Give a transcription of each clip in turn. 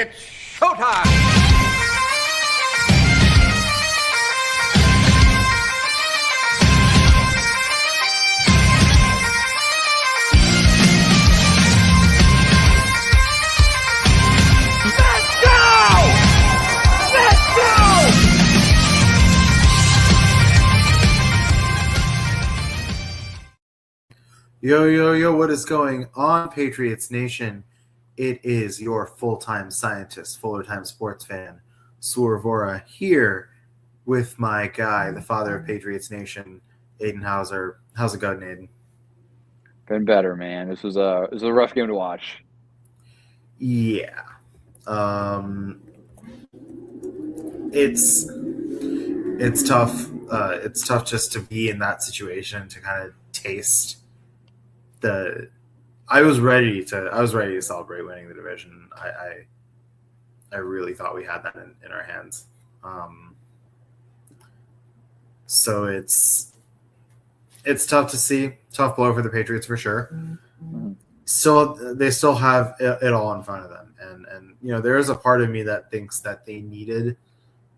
It's showtime! Yo, what is going on, Patriots Nation? It is your full-time scientist, fuller-time sports fan, Soor Vora, here with my guy, the father of Patriots Nation, Aiden Hauser. How's it going, Aiden? Been better, man. This was a rough game to watch. Yeah. It's tough. It's tough just to be in that situation, to kind of taste I was ready to celebrate winning the division. I really thought we had that in our hands. So it's tough to see. Tough blow for the Patriots for sure. They still have it all in front of them, and there is a part of me that thinks that they needed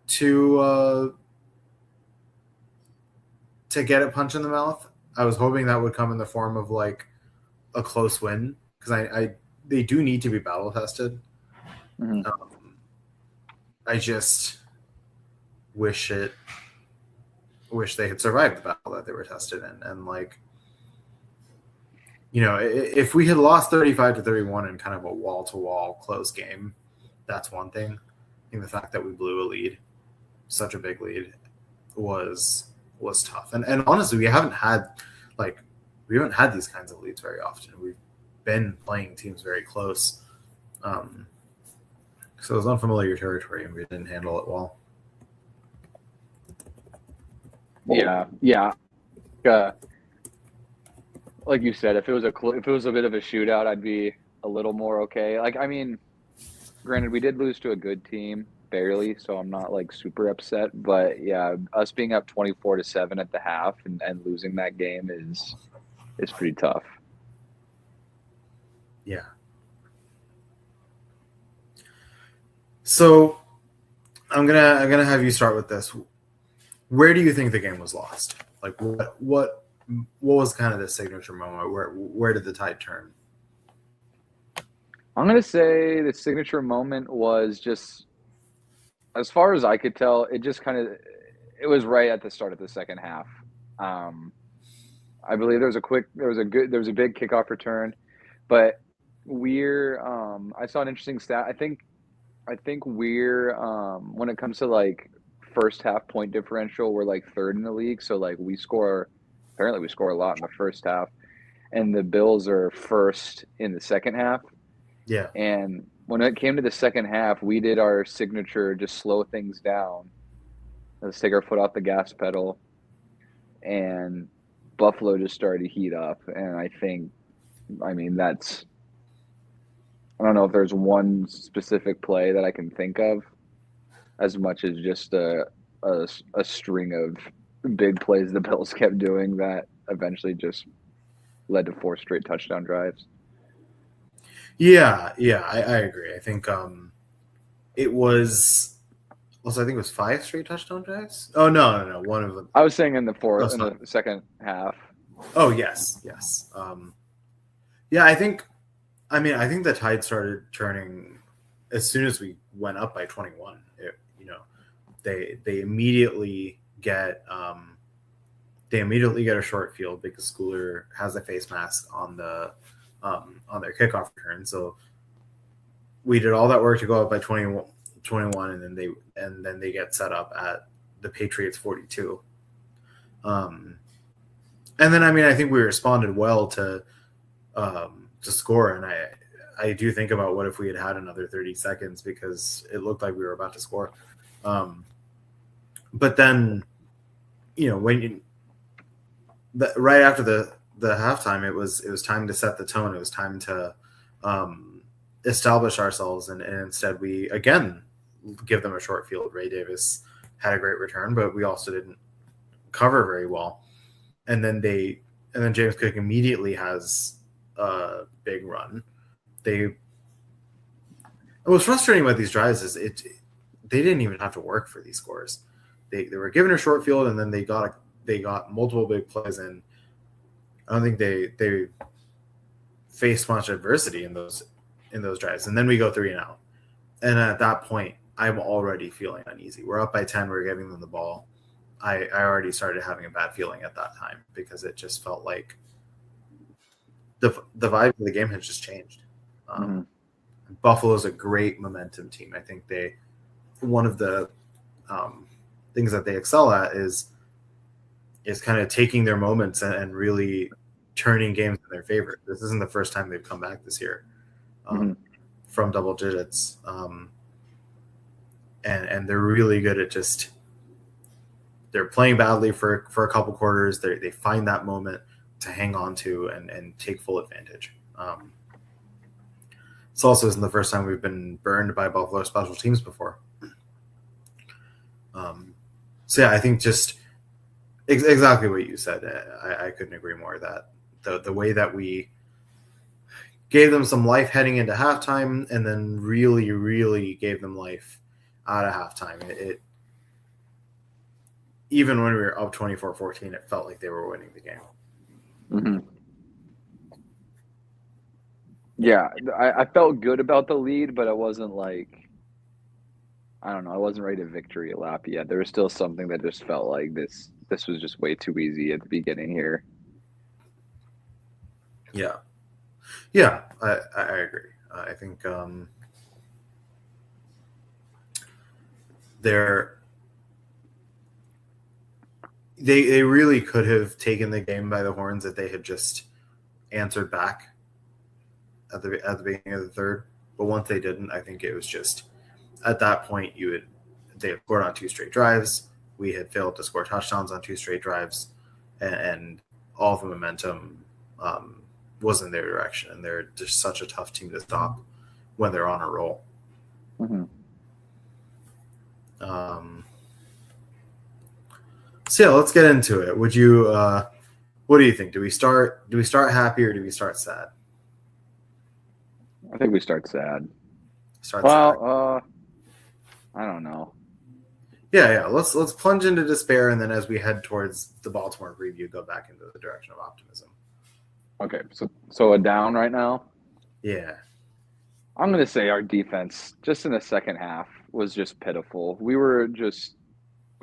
to get a punch in the mouth. I was hoping that would come in the form of like a close win, because they do need to be battle tested. Mm-hmm. I just wish they had survived the battle that they were tested in, and if we had lost 35-31 in kind of a wall-to-wall close game, that's one thing. I think the fact that we blew a lead, such a big lead, was tough. And honestly, we haven't had these kinds of leads very often. We've been playing teams very close. So it was unfamiliar territory, and we didn't handle it well. Yeah. Like you said, if it was a bit of a shootout, I'd be a little more okay. Granted, we did lose to a good team, barely, so I'm not super upset. But yeah, us being up 24-7 at the half and losing that game is pretty tough. Yeah. So I'm gonna have you start with this. Where do you think the game was lost? Like what was kind of the signature moment? Where did the tide turn? I'm gonna say the signature moment was just, as far as I could tell, it was right at the start of the second half. I believe there was a big kickoff return, but I saw an interesting stat. I think when it comes to first half point differential, we're third in the league. So we score a lot in the first half, and the Bills are first in the second half. Yeah. And when it came to the second half, we did our signature, just slow things down. Let's take our foot off the gas pedal, and Buffalo just started to heat up. And I don't know if there's one specific play that I can think of, as much as just a string of big plays the Bills kept doing that eventually just led to 4 straight touchdown drives. Yeah, I agree. I think it was also, I think it was 5 straight touchdown drives. Oh no, one of them. I was saying in the second half. Oh yes. Yeah, I think the tide started turning as soon as we went up by 21. They immediately get a short field because Schooler has a face mask on their kickoff return. So we did all that work to go up by 21, and then they get set up at the Patriots 42. And then I think we responded well to score, and I do think about what if we had another 30 seconds, because it looked like we were about to score. But then, right after the halftime, it was time to set the tone. It was time to establish ourselves, and instead we again give them a short field. Ray Davis had a great return, but we also didn't cover very well. And then James Cook immediately has a big run. And what's frustrating about these drives is they didn't even have to work for these scores. They were given a short field, and then they got multiple big plays in. I don't think they faced much adversity in those drives, and then we go 3-and-out. And at that point, I'm already feeling uneasy. We're up by 10. We're giving them the ball. I already started having a bad feeling at that time because it just felt like the vibe of the game had just changed. Buffalo's a great momentum team. I think one of the things that they excel at is kind of taking their moments and really turning games in their favor. This isn't the first time they've come back this year from double digits. And they're really good at just they're playing badly for a couple quarters. They find that moment to hang on to and take full advantage. This also isn't the first time we've been burned by Buffalo special teams before. So yeah, I think just exactly what you said. I couldn't agree more that the way that we gave them some life heading into halftime and then really, really gave them life out of halftime. It even when we were up 24-14, it felt like they were winning the game. Yeah, I felt good about the lead, but it wasn't like, I don't know, I wasn't ready to victory lap yet. There was still something that just felt like this was just way too easy at the beginning here. Yeah, I agree. I think they really could have taken the game by the horns if they had just answered back at the beginning of the third. But once they didn't, I think it was just at that point they had scored on 2 straight drives. We had failed to score touchdowns on 2 straight drives, and all the momentum was in their direction. And they're just such a tough team to stop when they're on a roll. So yeah, let's get into it. Would you? What do you think? Do we start happy or do we start sad? I think we start sad. Sad. I don't know. Yeah. Let's plunge into despair, and then as we head towards the Baltimore preview, go back into the direction of optimism. Okay, so a down right now? Yeah. I'm going to say our defense, just in the second half, was just pitiful. We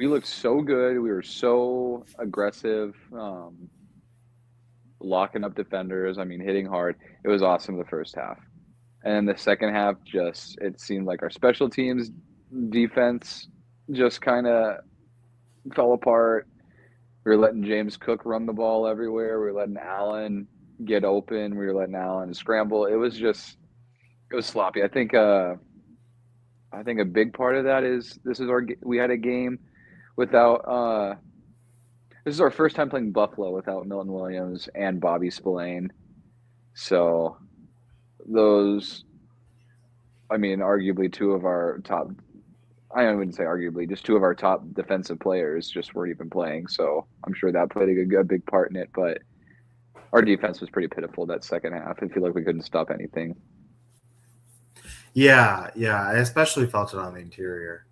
looked so good. We were so aggressive, locking up defenders. I mean, hitting hard. It was awesome the first half. And the second half, it seemed like our special teams defense just kind of fell apart. We were letting James Cook run the ball everywhere. We were letting Allen get open. We were letting Allen scramble. It was sloppy. I think a big part of that is we had a game without this is our first time playing Buffalo without Milton Williams and Bobby Spillane. So those, I mean, arguably two of our top, I wouldn't say arguably, just two of our top defensive players just weren't even playing. So I'm sure that played a big part in it. But our defense was pretty pitiful that second half. I feel like we couldn't stop anything. Yeah. I especially felt it on the interior.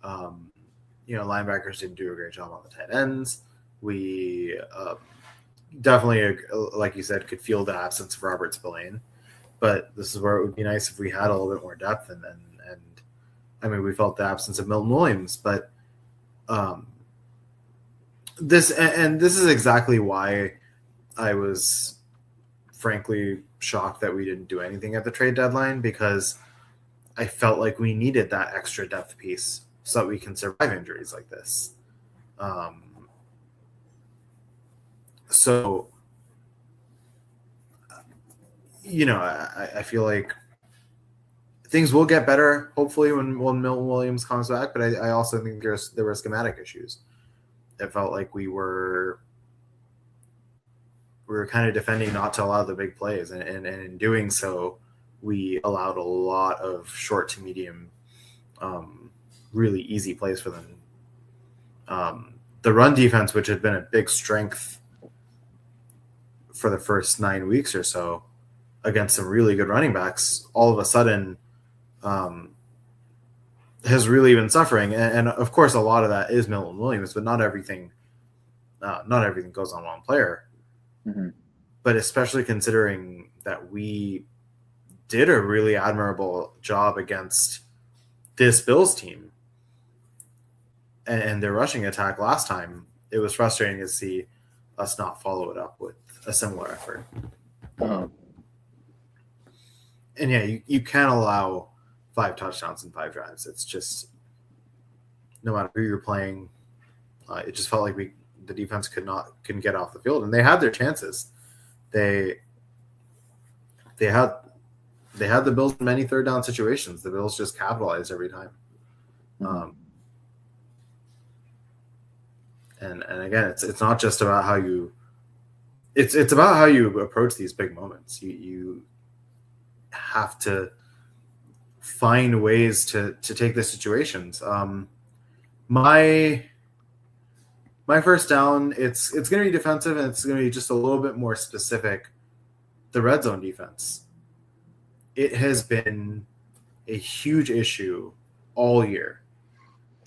Linebackers didn't do a great job on the tight ends. We definitely, like you said, could feel the absence of Robert Spillane. But this is where it would be nice if we had a little bit more depth. And I mean, we felt the absence of Milton Williams. But this is exactly why I was frankly shocked that we didn't do anything at the trade deadline, because I felt like we needed that extra depth piece so that we can survive injuries like this. So, I feel like things will get better, hopefully, when Milton Williams comes back. But I also think there were schematic issues. It felt like we were kind of defending not to allow the big plays. And in doing so, we allowed a lot of short to medium, really easy plays for them. The run defense, which had been a big strength for the first 9 weeks or so against some really good running backs, all of a sudden has really been suffering. And of course, a lot of that is Milton Williams, but not everything goes on one player. Mm-hmm. But especially considering that we did a really admirable job against this Bills team and their rushing attack last time, it was frustrating to see us not follow it up with a similar effort. And yeah, you can't allow 5 touchdowns in 5 drives. It's just, no matter who you're playing, it just felt like the defense couldn't get off the field, and they had their chances. They had the Bills in many third down situations. The Bills just capitalized every time. And again, it's not just about how you. It's about how you approach these big moments. You have to find ways to take the situations. My first down, it's going to be defensive, and it's going to be just a little bit more specific. The red zone defense. It has been a huge issue all year,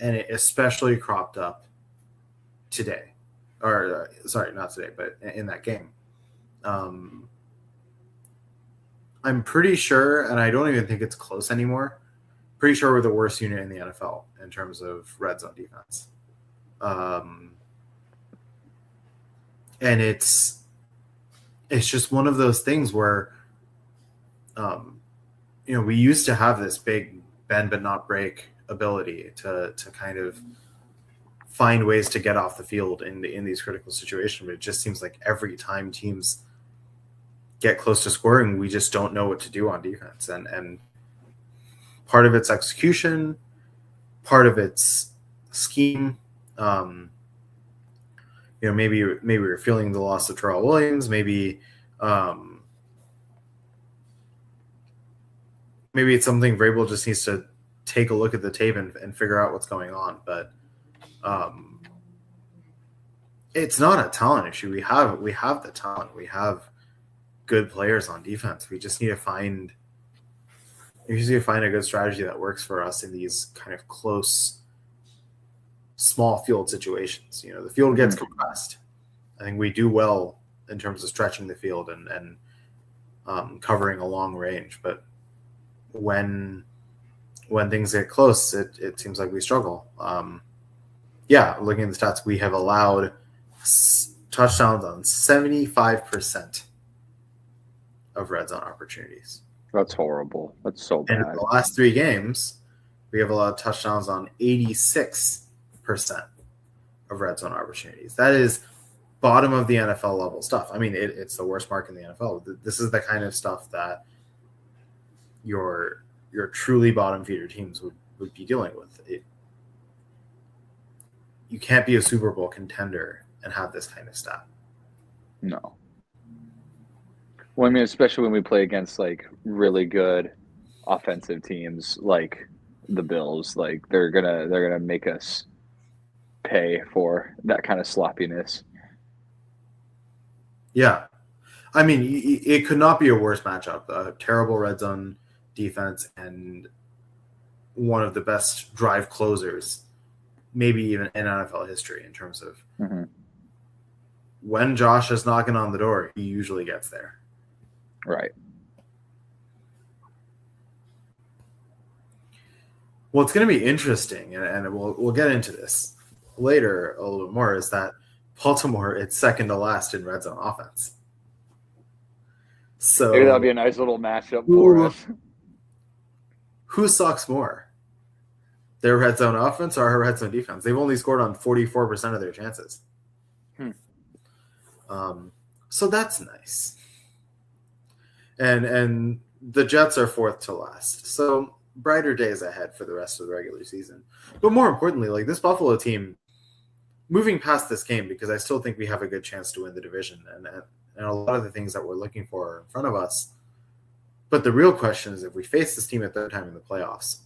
and it especially cropped up today. Or sorry, not today, but in that game. I'm pretty sure, and I don't even think it's close anymore, pretty sure we're the worst unit in the NFL in terms of red zone defense. And it's just one of those things where we used to have this big bend but not break ability to kind of find ways to get off the field in these critical situations. But it just seems like every time teams get close to scoring, we just don't know what to do on defense. And part of it's execution, part of it's scheme. Maybe we're feeling the loss of Terrell Williams. Maybe it's something Vrabel just needs to take a look at the tape and figure out what's going on. But it's not a talent issue. We have the talent. We have good players on defense. We just need to find a good strategy that works for us in these kind of close, small field situations. The field gets compressed. I think we do well in terms of stretching the field and covering a long range. But when things get close, it seems like we struggle. Looking at the stats, we have allowed touchdowns on 75% of red zone opportunities. That's horrible. That's so bad. And in the last 3 games, we have allowed touchdowns on 86% of red zone opportunities. That is bottom of the NFL level stuff. I mean, it's the worst mark in the NFL. This is the kind of stuff that your truly bottom feeder teams would be dealing with. You can't be a Super Bowl contender and have this kind of stat. No. Well, I mean, especially when we play against like really good offensive teams like the Bills, like they're gonna make us pay for that kind of sloppiness. Yeah, I mean, it could not be a worse matchup. A terrible red zone defense and one of the best drive closers, maybe even in NFL history, in terms of when Josh is knocking on the door, he usually gets there. Right. What's going to be interesting, and we'll get into this later a little bit more, is that Baltimore, it's second to last in red zone offense. So maybe that'll be a nice little matchup for us. Who sucks more? Their red zone offense or our red zone defense? They've only scored on 44% of their chances. So that's nice. And the Jets are fourth to last. So brighter days ahead for the rest of the regular season. But more importantly, like this Buffalo team, moving past this game, because I still think we have a good chance to win the division and a lot of the things that we're looking for are in front of us. But the real question is, if we face this team a third time in the playoffs,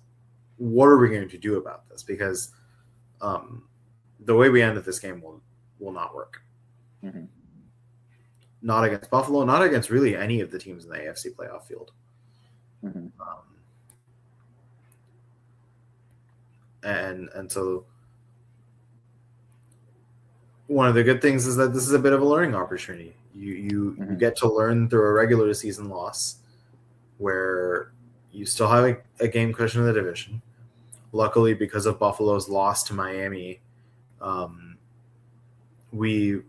what are we going to do about this? Because the way we ended this game will not work. Not against Buffalo, not against really any of the teams in the AFC playoff field. and so one of the good things is that this is a bit of a learning opportunity. You get to learn through a regular season loss where you still have a game cushion in the division. Luckily, because of Buffalo's loss to Miami, we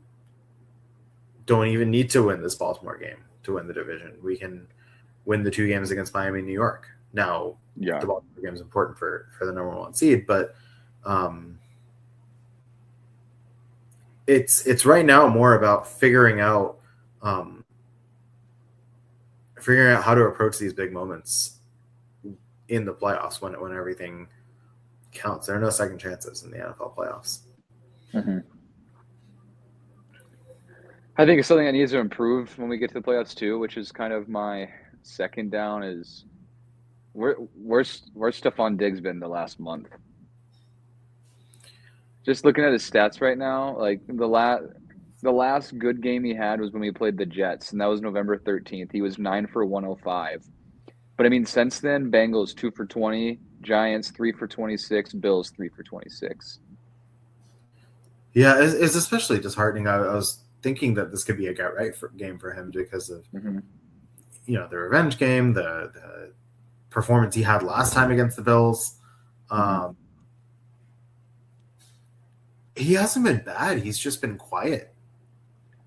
don't even need to win this Baltimore game to win the division. We can win the 2 games against Miami and New York. Now, the Baltimore game is important for the number 1 seed, but it's right now more about figuring out how to approach these big moments in the playoffs when everything counts. There are no second chances in the NFL playoffs. Mm-hmm. I think it's something that needs to improve when we get to the playoffs too, which is kind of my second down is where's Stephon Diggs been the last month? Just looking at his stats right now, like the last good game he had was when we played the Jets, and that was November 13th. He was 9 for 105. But I mean, since then, Bengals 2 for 20, Giants 3 for 26, Bills 3 for 26. Yeah, it's especially disheartening. I was thinking that this could be a get-right game for him because of the revenge game, the performance he had last time against the Bills. He hasn't been bad. He's just been quiet.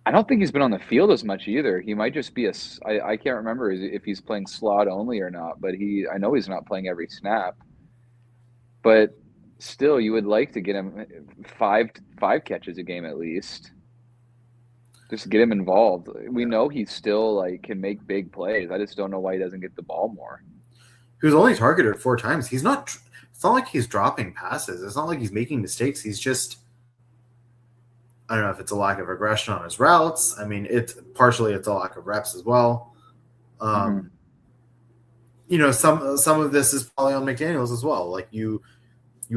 I don't think he's been on the field as much either. He might just be I can't remember if he's playing slot only or not, but I know he's not playing every snap. But still, you would like to get him five catches a game at least. Just get him involved. We know he still can make big plays. I just don't know why he doesn't get the ball more. He was only targeted 4 times. It's not like he's dropping passes. It's not like he's making mistakes. He's just, I don't know if it's a lack of aggression on his routes. I mean, it's a lack of reps as well. Some of this is probably on McDaniels as well. Like you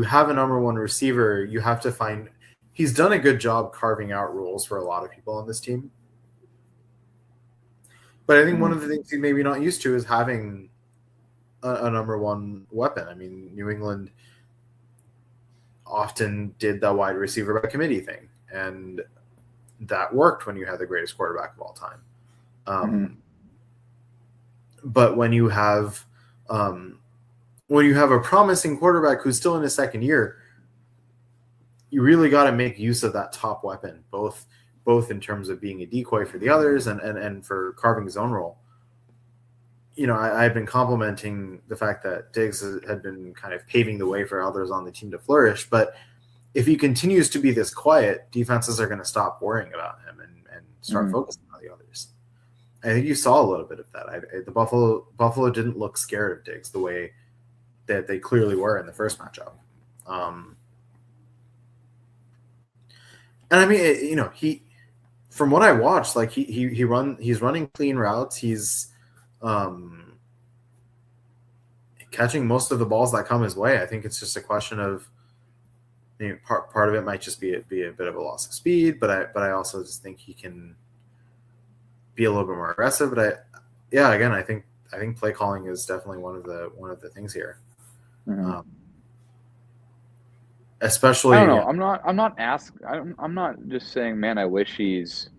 have a number 1 receiver. You have to find. He's done a good job carving out rules for a lot of people on this team. But I think one of the things he's maybe not used to is having a number 1 weapon. I mean, New England often did the wide receiver by committee thing, and that worked when you had the greatest quarterback of all time. But when you have a promising quarterback who's still in his second year, you really got to make use of that top weapon, both in terms of being a decoy for the others and for carving his own role. I've been complimenting the fact that Diggs had been kind of paving the way for others on the team to flourish. But if he continues to be this quiet, defenses are going to stop worrying about him and start focusing on the others. I think you saw a little bit of that. The Buffalo didn't look scared of Diggs the way that they clearly were in the first matchup. And I mean, he, from what I watched, like he's running clean routes. He's catching most of the balls that come his way. I think it's just a question of part of it might just be a bit of a loss of speed, but I also just think he can be a little bit more aggressive. But I think play calling is definitely one of the things here. Especially, I don't know. I'm not just saying, man, I wish he's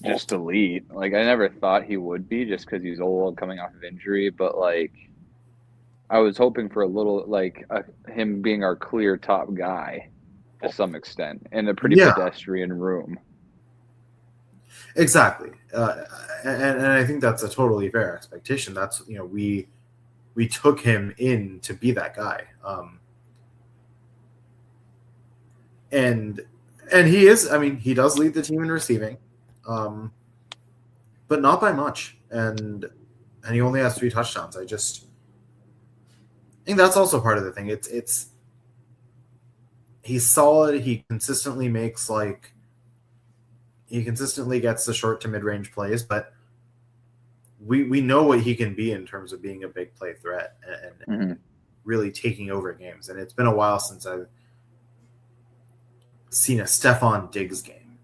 just elite. Like, I never thought he would be just because he's old, coming off of injury. But I was hoping for a little him being our clear top guy to some extent in a pretty pedestrian room. Exactly, and I think that's a totally fair expectation. That's we took him in to be that guy. And he is. I mean, he does lead the team in receiving, but not by much. And he only has 3 touchdowns. I think that's also part of the thing. It's he's solid. He consistently makes he consistently gets the short to mid range plays, but we know what he can be in terms of being a big play threat and really taking over games. And it's been a while since I've seen a Stephon Diggs game.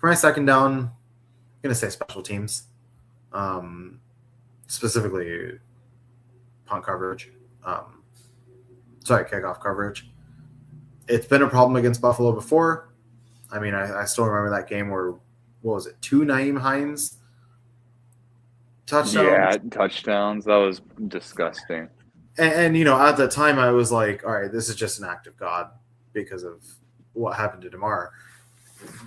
For my second down, I'm going to say special teams. specifically punt coverage. Kickoff coverage. It's been a problem against Buffalo before. I mean, I still remember that game where, what was it, 2 Naeem Hines touchdowns? Yeah, touchdowns. That was disgusting. And at the time I was like, all right, this is just an act of God because of what happened to DeMar.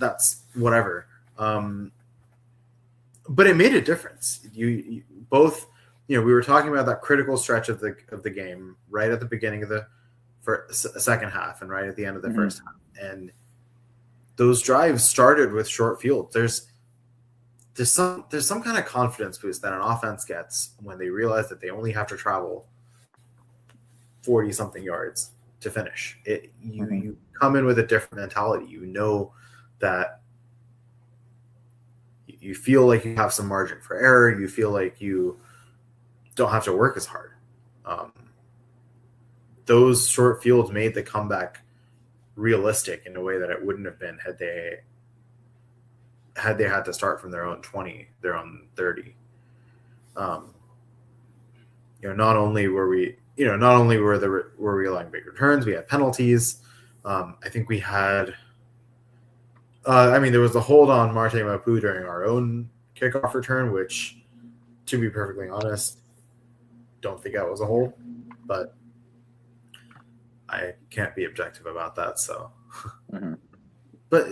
That's whatever. But it made a difference. You both, we were talking about that critical stretch of the game right at the beginning of the second half and right at the end of the first half. And those drives started with short field. There's some kind of confidence boost that an offense gets when they realize that they only have to travel 40-something yards to finish. You come in with a different mentality. You know that you feel like you have some margin for error. You feel like you don't have to work as hard. Those short fields made the comeback realistic in a way that it wouldn't have been had they had to start from their own 20, their own 30. Not only were we allowing big returns, we had penalties. I think we had. There was the hold on Marte Mapu during our own kickoff return, which, to be perfectly honest, don't think that was a hold, but I can't be objective about that. So, but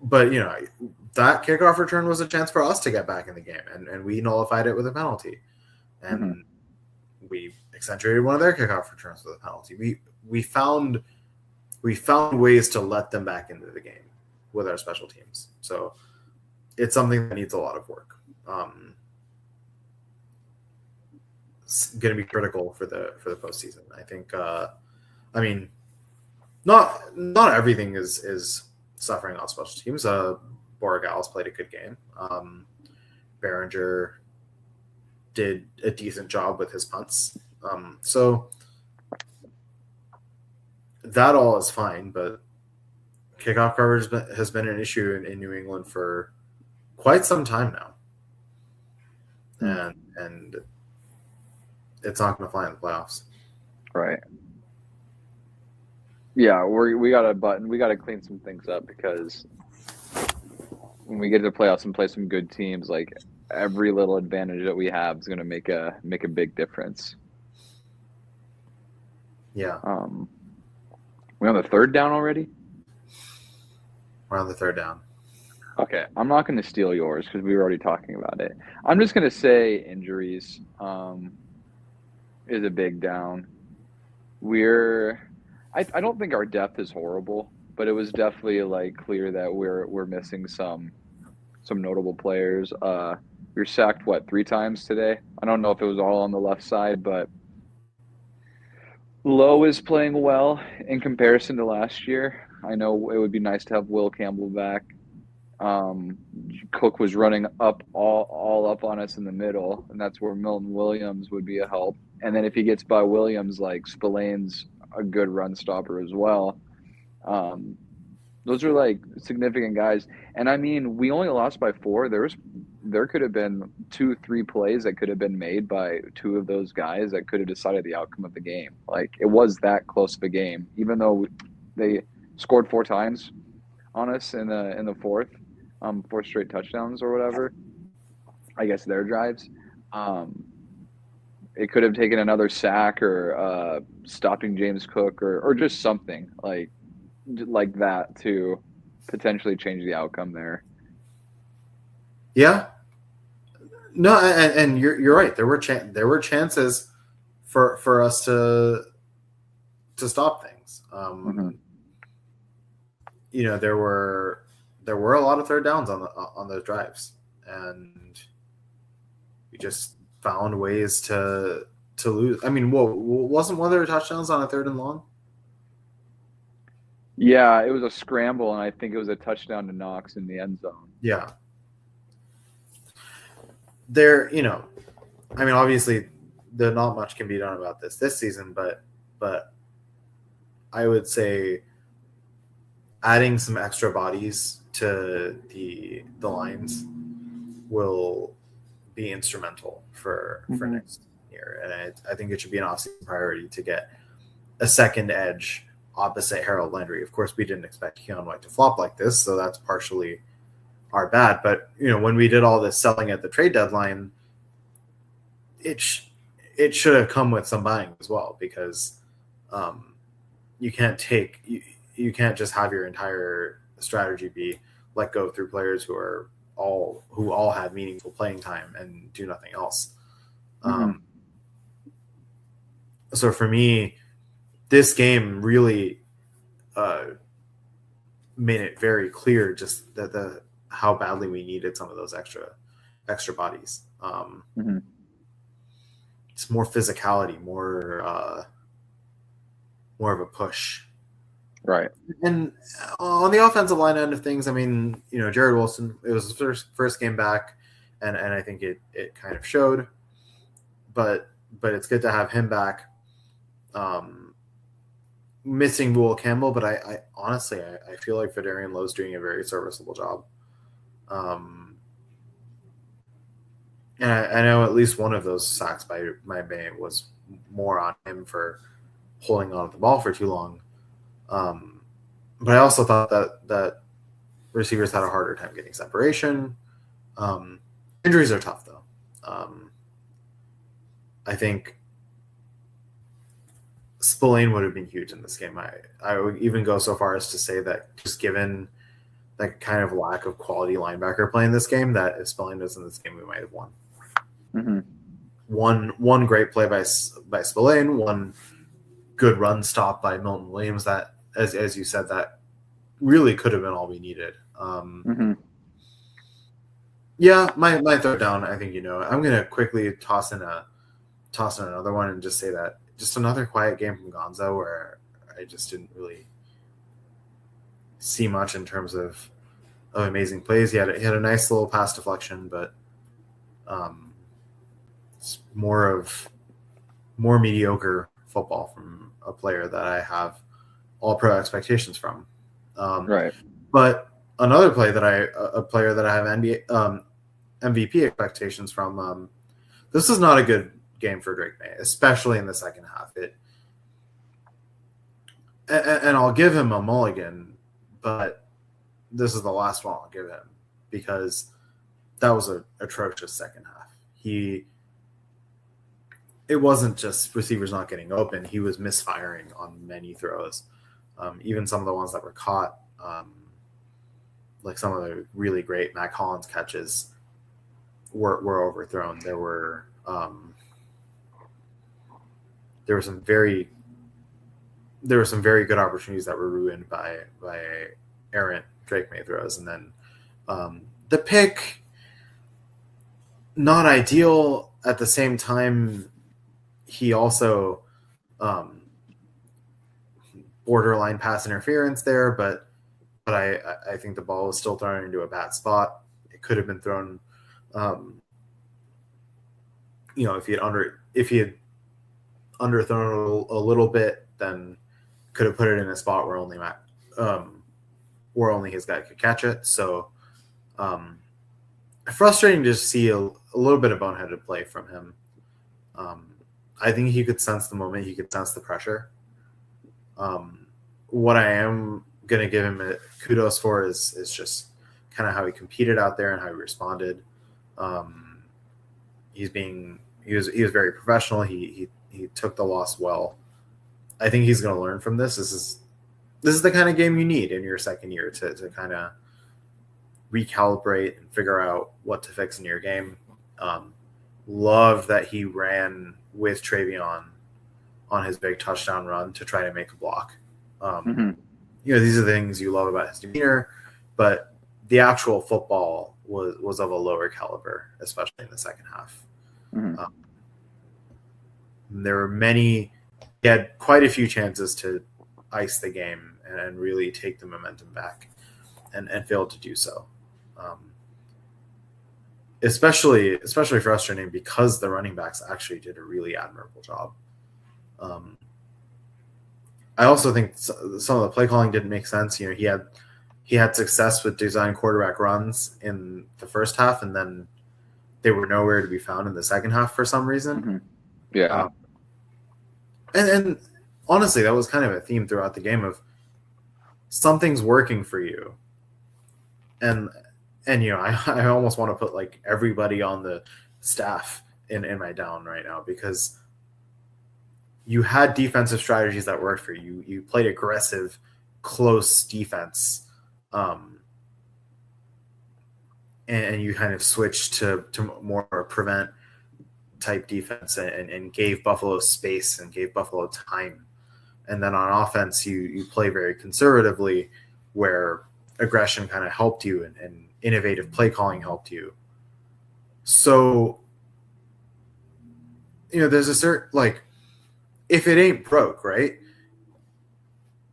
that kickoff return was a chance for us to get back in the game, and we nullified it with a penalty, and we accentuated one of their kickoff returns with a penalty. We found ways to let them back into the game with our special teams. So it's something that needs a lot of work. It's going to be critical for the postseason. I think. Not everything is suffering on special teams. Borregales played a good game. Behringer did a decent job with his punts. So that all is fine, but kickoff coverage has been an issue in New England for quite some time now. And it's not going to fly in the playoffs. Right. Yeah, we got to clean some things up, because when we get to the playoffs and play some good teams, like, every little advantage that we have is going to make a big difference. Yeah. We're on the third down already? We're on the third down. Okay, I'm not going to steal yours because we were already talking about it. I'm just going to say injuries is a big down. I don't think our depth is horrible, but it was definitely clear that we're missing some notable players. We were sacked 3 times today. I don't know if it was all on the left side, but Lowe is playing well in comparison to last year. I know it would be nice to have Will Campbell back. Cook was running up all up on us in the middle, and that's where Milton Williams would be a help. And then if he gets by Williams, Spillane's a good run stopper as well. Those are significant guys. And we only lost by 4. There could have been 2-3 plays that could have been made by 2 of those guys that could have decided the outcome of the game. It was that close of a game, even though they scored 4 times on us in the fourth, 4 straight touchdowns or whatever. I guess their drives. It could have taken another sack or stopping James Cook or just something like that to potentially change the outcome there. Yeah. No, and you're right. There were chances for us to stop things. There were a lot of third downs on those drives, and we just found ways to lose. Wasn't one of their touchdowns on a 3rd and long? Yeah, it was a scramble, and I think it was a touchdown to Knox in the end zone. Yeah. Obviously, not much can be done about this season, but I would say adding some extra bodies to the lines will be instrumental for next year, and I think it should be an off-season priority to get a second edge opposite Harold Landry. Of course, we didn't expect Keon White to flop like this, so that's partially our bad. But when we did all this selling at the trade deadline, it should have come with some buying as well, because you can't just have your entire strategy be let go through players who all have meaningful playing time and do nothing else. So for me, this game really made it very clear just that how badly we needed some of those extra bodies. It's more physicality, more of a push. Right. And on the offensive line end of things, I mean, Jared Wilson, it was his first game back, and I think it kind of showed. But it's good to have him back. Missing Will Campbell, but I honestly feel like Fedarian Lowe's doing a very serviceable job. And I know at least one of those sacks by May was more on him for holding on to the ball for too long. But I also thought that receivers had a harder time getting separation. Injuries are tough, though. I think Spillane would have been huge in this game. I would even go so far as to say that just given that kind of lack of quality linebacker play in this game, that if Spillane was in this game, we might have won. One great play by Spillane, one good run stop by Milton Williams. That, as you said, that really could have been all we needed. Yeah, my third down. I think I'm gonna quickly toss in another one and just say that just another quiet game from Gonzo, where I just didn't really see much in terms of amazing plays. He had a nice little pass deflection, but it's more mediocre football from a player that I have all pro expectations from. Right. But another player that I have NBA MVP expectations from. This is not a good game for Drake May, especially in the second half. And I'll give him a mulligan, but this is the last one I'll give him, because that was an atrocious second half. It wasn't just receivers not getting open. He was misfiring on many throws. Even some of the ones that were caught, like some of the really great Mac Hollins catches, were overthrown. There were some very good opportunities that were ruined by errant Drake May throws, and then the pick, not ideal. At the same time, he also borderline pass interference there, but I think the ball was still thrown into a bad spot. It could have been thrown, if he had underthrown a little bit, then could have put it in a spot where only his guy could catch it. So frustrating to see a little bit of boneheaded play from him. I think he could sense the moment. He could sense the pressure. What I am going to give him kudos for is just kind of how he competed out there and how he responded. He was very professional. He took the loss well. I think he's going to learn from this. This is the kind of game you need in your second year to kind of recalibrate and figure out what to fix in your game. Love that he ran with Travion on his big touchdown run to try to make a block. These are the things you love about his demeanor, but the actual football was of a lower caliber, especially in the second half. There were he had quite a few chances to ice the game and really take the momentum back, and failed to do so. Especially frustrating because the running backs actually did a really admirable job. I also think some of the play calling didn't make sense. He had success with design quarterback runs in the first half, and then they were nowhere to be found in the second half for some reason. Mm-hmm. Yeah. And honestly, that was kind of a theme throughout the game of something's working for you. And I almost want to put like everybody on the staff in my down right now, because you had defensive strategies that worked for you. You played aggressive, close defense, and you kind of switched to more prevent type defense and gave Buffalo space and gave Buffalo time. And then on offense, you play very conservatively, where aggression kind of helped you and innovative play calling helped you. So, there's a certain, like, if it ain't broke, right?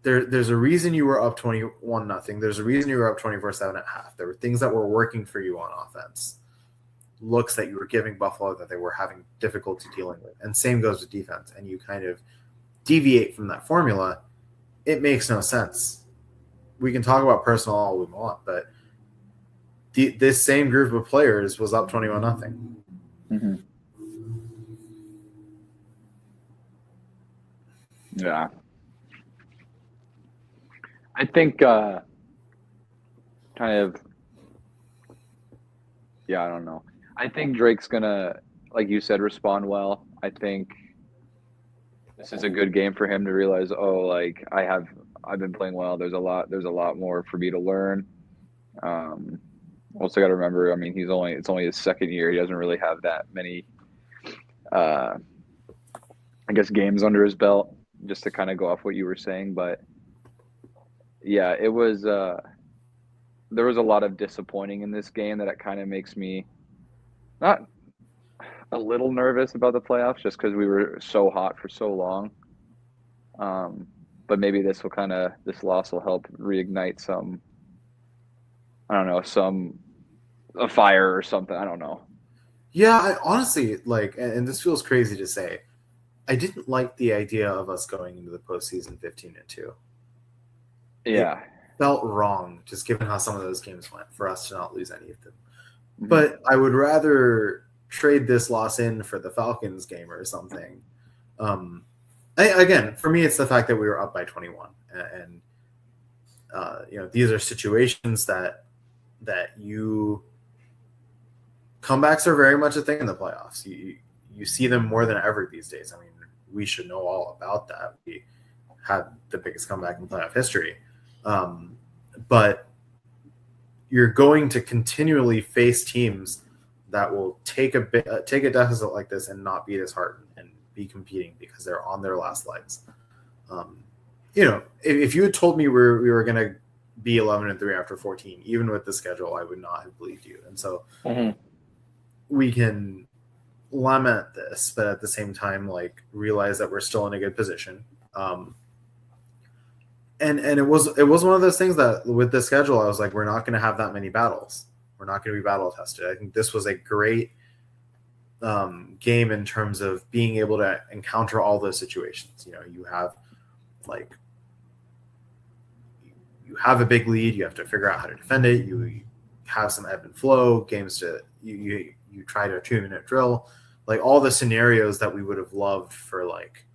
There's a reason you were up 21-0. There's a reason you were up 24-7 at half. There were things that were working for you on offense. Looks that you were giving Buffalo that they were having difficulty dealing with. And same goes with defense. And you kind of deviate from that formula, it makes no sense. We can talk about personnel all we want, but this same group of players was up 21-0. Mm-hmm. Yeah. I think I don't know. I think Drake's gonna, like you said, respond well. I think this is a good game for him to realize, I've been playing well. There's a lot more for me to learn. Also got to remember, I mean, it's only his second year. He doesn't really have that many, I guess, games under his belt, just to kind of go off what you were saying. But yeah, it was, there was a lot of disappointing in this game that it kind of makes me not a little nervous about the playoffs, just because we were so hot for so long. But maybe this loss will help reignite some, I don't know, a fire or something. I don't know. Yeah, I honestly, like, and this feels crazy to say, I didn't like the idea of us going into the postseason 15-2. Yeah. It felt wrong, just given how some of those games went, for us to not lose any of them. Mm-hmm. But I would rather trade this loss in for the Falcons game or something. Again, for me, it's the fact that we were up by 21, and these are situations that you comebacks are very much a thing in the playoffs. You see them more than ever these days. I mean, we should know all about that. We had the biggest comeback in playoff history, but you're going to continually face teams that will take a deficit like this and not be disheartened and be competing because they're on their last legs. If you had told me we were going to be 11-3 after 14, even with the schedule, I would not have believed you. And so we can lament this, but at the same time, like, realize that we're still in a good position. And it was one of those things that with the schedule, I was like, we're not going to have that many battles. We're not going to be battle tested. I think this was a great game in terms of being able to encounter all those situations. You have a big lead. You have to figure out how to defend it. You have some ebb and flow games to you try to 2-minute drill, like all the scenarios that we would have loved for, like,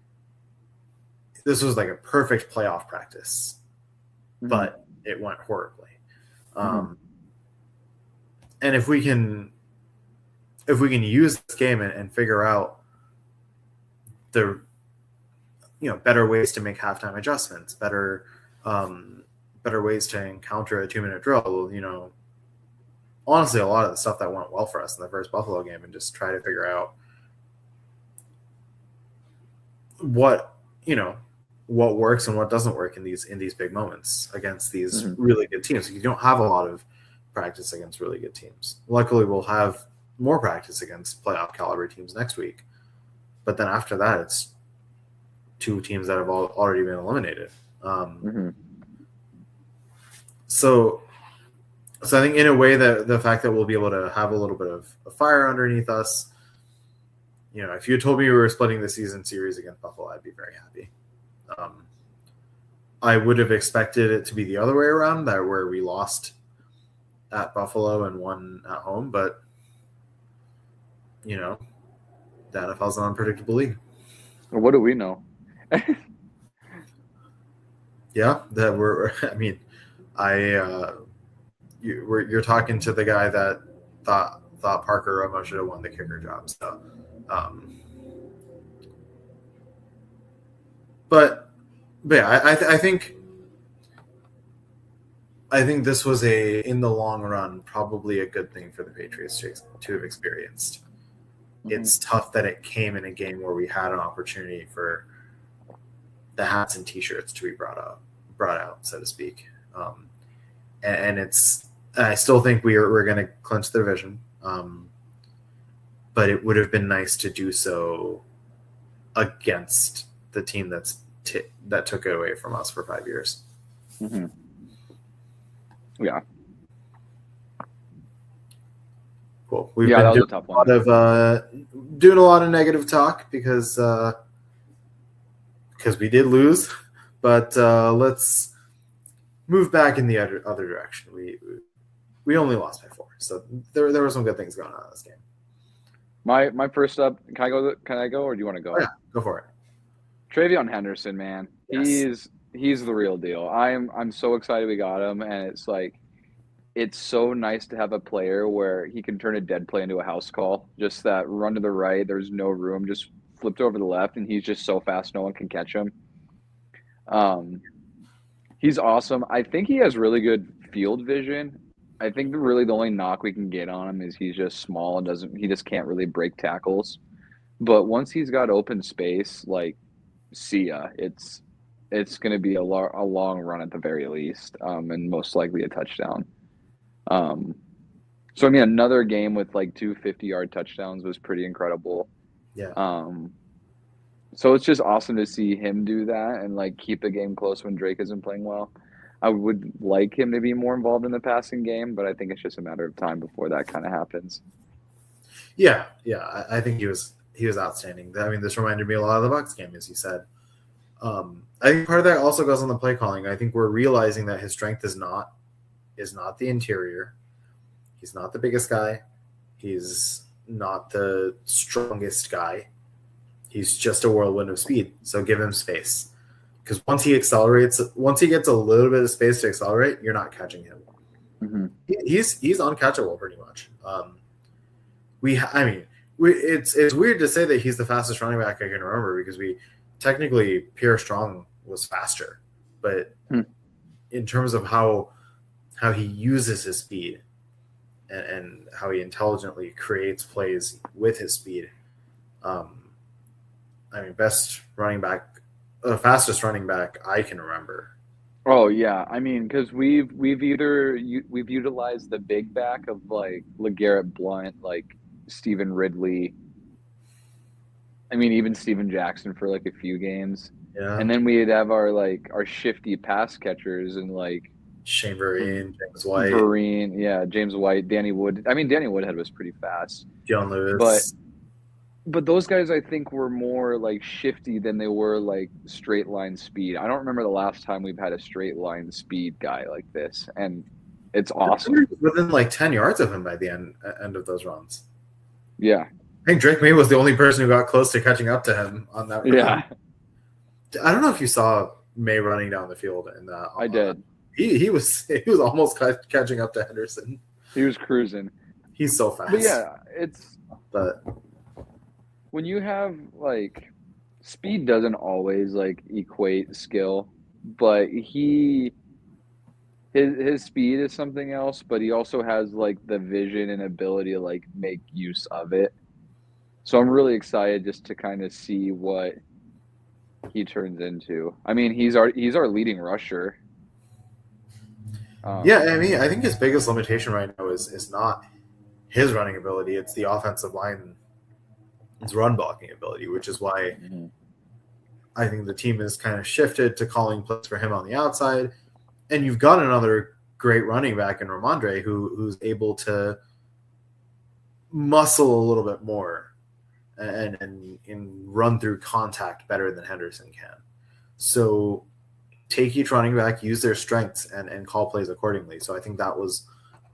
this was like a perfect playoff practice, but it went horribly. And if we can use this game and figure out the better ways to make halftime adjustments, better ways to encounter a 2-minute drill, honestly, a lot of the stuff that went well for us in the first Buffalo game, and just try to figure out what works and what doesn't work in these big moments against these really good teams. You don't have a lot of practice against really good teams. Luckily, we'll have more practice against playoff caliber teams next week. But then after that, it's two teams that have already been eliminated. So I think in a way that the fact that we'll be able to have a little bit of a fire underneath us, if you had told me we were splitting the season series against Buffalo, I'd be very happy. I would have expected it to be the other way around, that where we lost at Buffalo and won at home, but the NFL's an unpredictable league. What do we know? Yeah, that we're. I mean, you're talking to the guy that thought Parker Romo should have won the kicker job. So, but yeah, I think this was in the long run, probably a good thing for the Patriots to have experienced. Mm-hmm. It's tough that it came in a game where we had an opportunity for the hats and T-shirts to be brought out, so to speak. And I still think we're going to clinch the division. But it would have been nice to do so against the team that took it away from us for 5 years. Mm-hmm. Yeah. Cool. We've been doing a lot of negative talk because we did lose, but let's move back in the other direction. We only lost by 4, so there were some good things going on in this game. My first up, can I go, or do you want to go? Oh, yeah, go for it. Travion Henderson, man, yes. He's the real deal. I'm so excited we got him, and it's so nice to have a player where he can turn a dead play into a house call. Just that run to the right, there's no room, just flipped over to the left, and he's just so fast no one can catch him. He's awesome. I think he has really good field vision. I think really the only knock we can get on him is he's just small and he just can't really break tackles. But once he's got open space, see ya. It's going to be a long run at the very least, and most likely a touchdown. So I mean, another game with 2 50-yard touchdowns was pretty incredible. Yeah. So it's just awesome to see him do that and keep the game close when Drake isn't playing well. I would like him to be more involved in the passing game, but I think it's just a matter of time before that kind of happens. Yeah. I think he was outstanding. I mean, this reminded me a lot of the Bucs game, as you said. I think part of that also goes on the play calling. I think we're realizing that his strength is not the interior. He's not the biggest guy. He's not the strongest guy. He's just a whirlwind of speed. So give him space. Because once he gets a little bit of space to accelerate, you're not catching him. Mm-hmm. He's uncatchable pretty much. It's weird to say that he's the fastest running back I can remember because technically Pierre Strong was faster, but in terms of how he uses his speed and how he intelligently creates plays with his speed, best running back. The fastest running back I can remember. Oh yeah, I mean, because we've utilized the big back of LeGarrette Blount, Stephen Ridley. I mean, even Steven Jackson for a few games. Yeah. And then we'd have our shifty pass catchers and Shane Vereen, James White. James White, Danny Wood. I mean, Danny Woodhead was pretty fast. John Lewis. But those guys, I think, were more shifty than they were straight line speed. I don't remember the last time we've had a straight line speed guy like this, and it's awesome. Within 10 yards of him by the end of those runs. Yeah, I think Drake May was the only person who got close to catching up to him on that run. Yeah, I don't know if you saw May running down the field in that. I did. He was almost catching up to Henderson. He was cruising. He's so fast. But yeah, But when you have speed doesn't always equate skill, but his speed is something else, but he also has the vision and ability to make use of it. So I'm really excited just to kind of see what he turns into. I mean, he's our leading rusher. I think his biggest limitation right now is not his running ability; it's the offensive line. His run blocking ability, which is why I think the team has kind of shifted to calling plays for him on the outside. And you've got another great running back in Ramondre who's able to muscle a little bit more and run through contact better than Henderson can. So take each running back, use their strengths, and call plays accordingly. So I think that was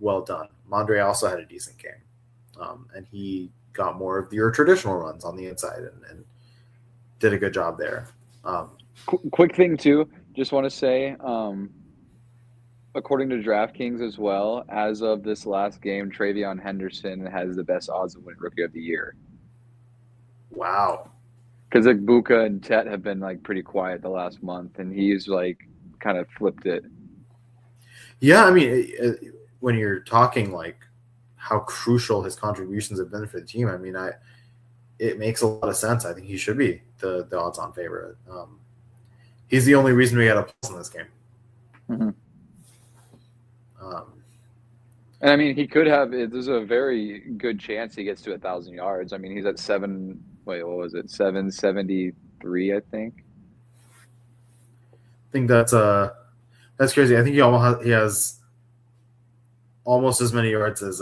well done. Mondre also had a decent game. And he got more of your traditional runs on the inside and did a good job there. Quick thing too, just want to say, according to DraftKings as well, as of this last game, Travion Henderson has the best odds of winning Rookie of the Year. Wow. Because like Buka and Tet have been like pretty quiet the last month, and he's like kind of flipped it. Yeah, I mean, when you're talking like how crucial his contributions have been for the team, I mean, it makes a lot of sense. I think he should be the odds-on favorite. He's the only reason we had a pulse in this game. Mm-hmm. And I mean, he could have. There's a very good chance he gets to 1,000 yards. I mean, he's at 773, I think. I think that's crazy. I think he has almost as many yards as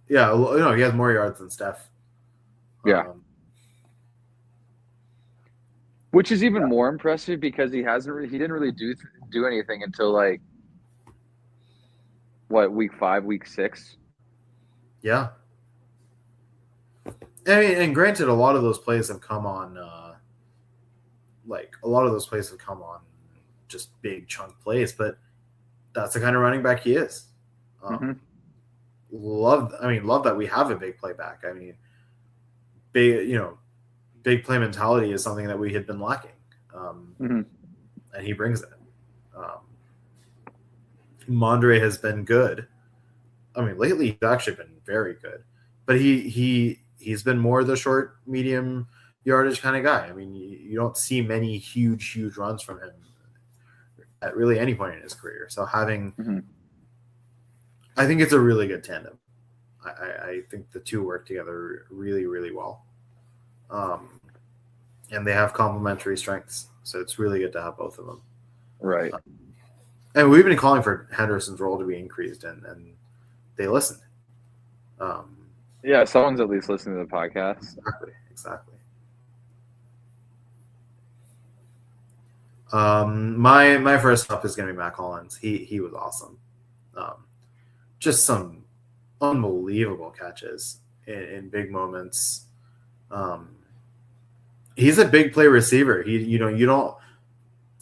he has more yards than Steph. Yeah. Which is even more impressive because he didn't really do anything until like week 5, week 6. Yeah. I mean, and granted, a lot of those plays have come on just big chunk plays, but that's the kind of running back he is. Love that we have a big play back. I mean, big play mentality is something that we had been lacking, and he brings it. Mondre has been good. I mean, lately he's actually been very good, but he's been more the short, medium yardage kind of guy. I mean, you don't see many huge runs from him at really any point in his career. So I think it's a really good tandem. I think the two work together really, really well. And they have complementary strengths. So it's really good to have both of them. Right. And we've been calling for Henderson's role to be increased, and they listened. Yeah, someone's at least listening to the podcast. Exactly. My first up is going to be Matt Collins. He was awesome. Just some unbelievable catches in big moments. He's a big play receiver. You don't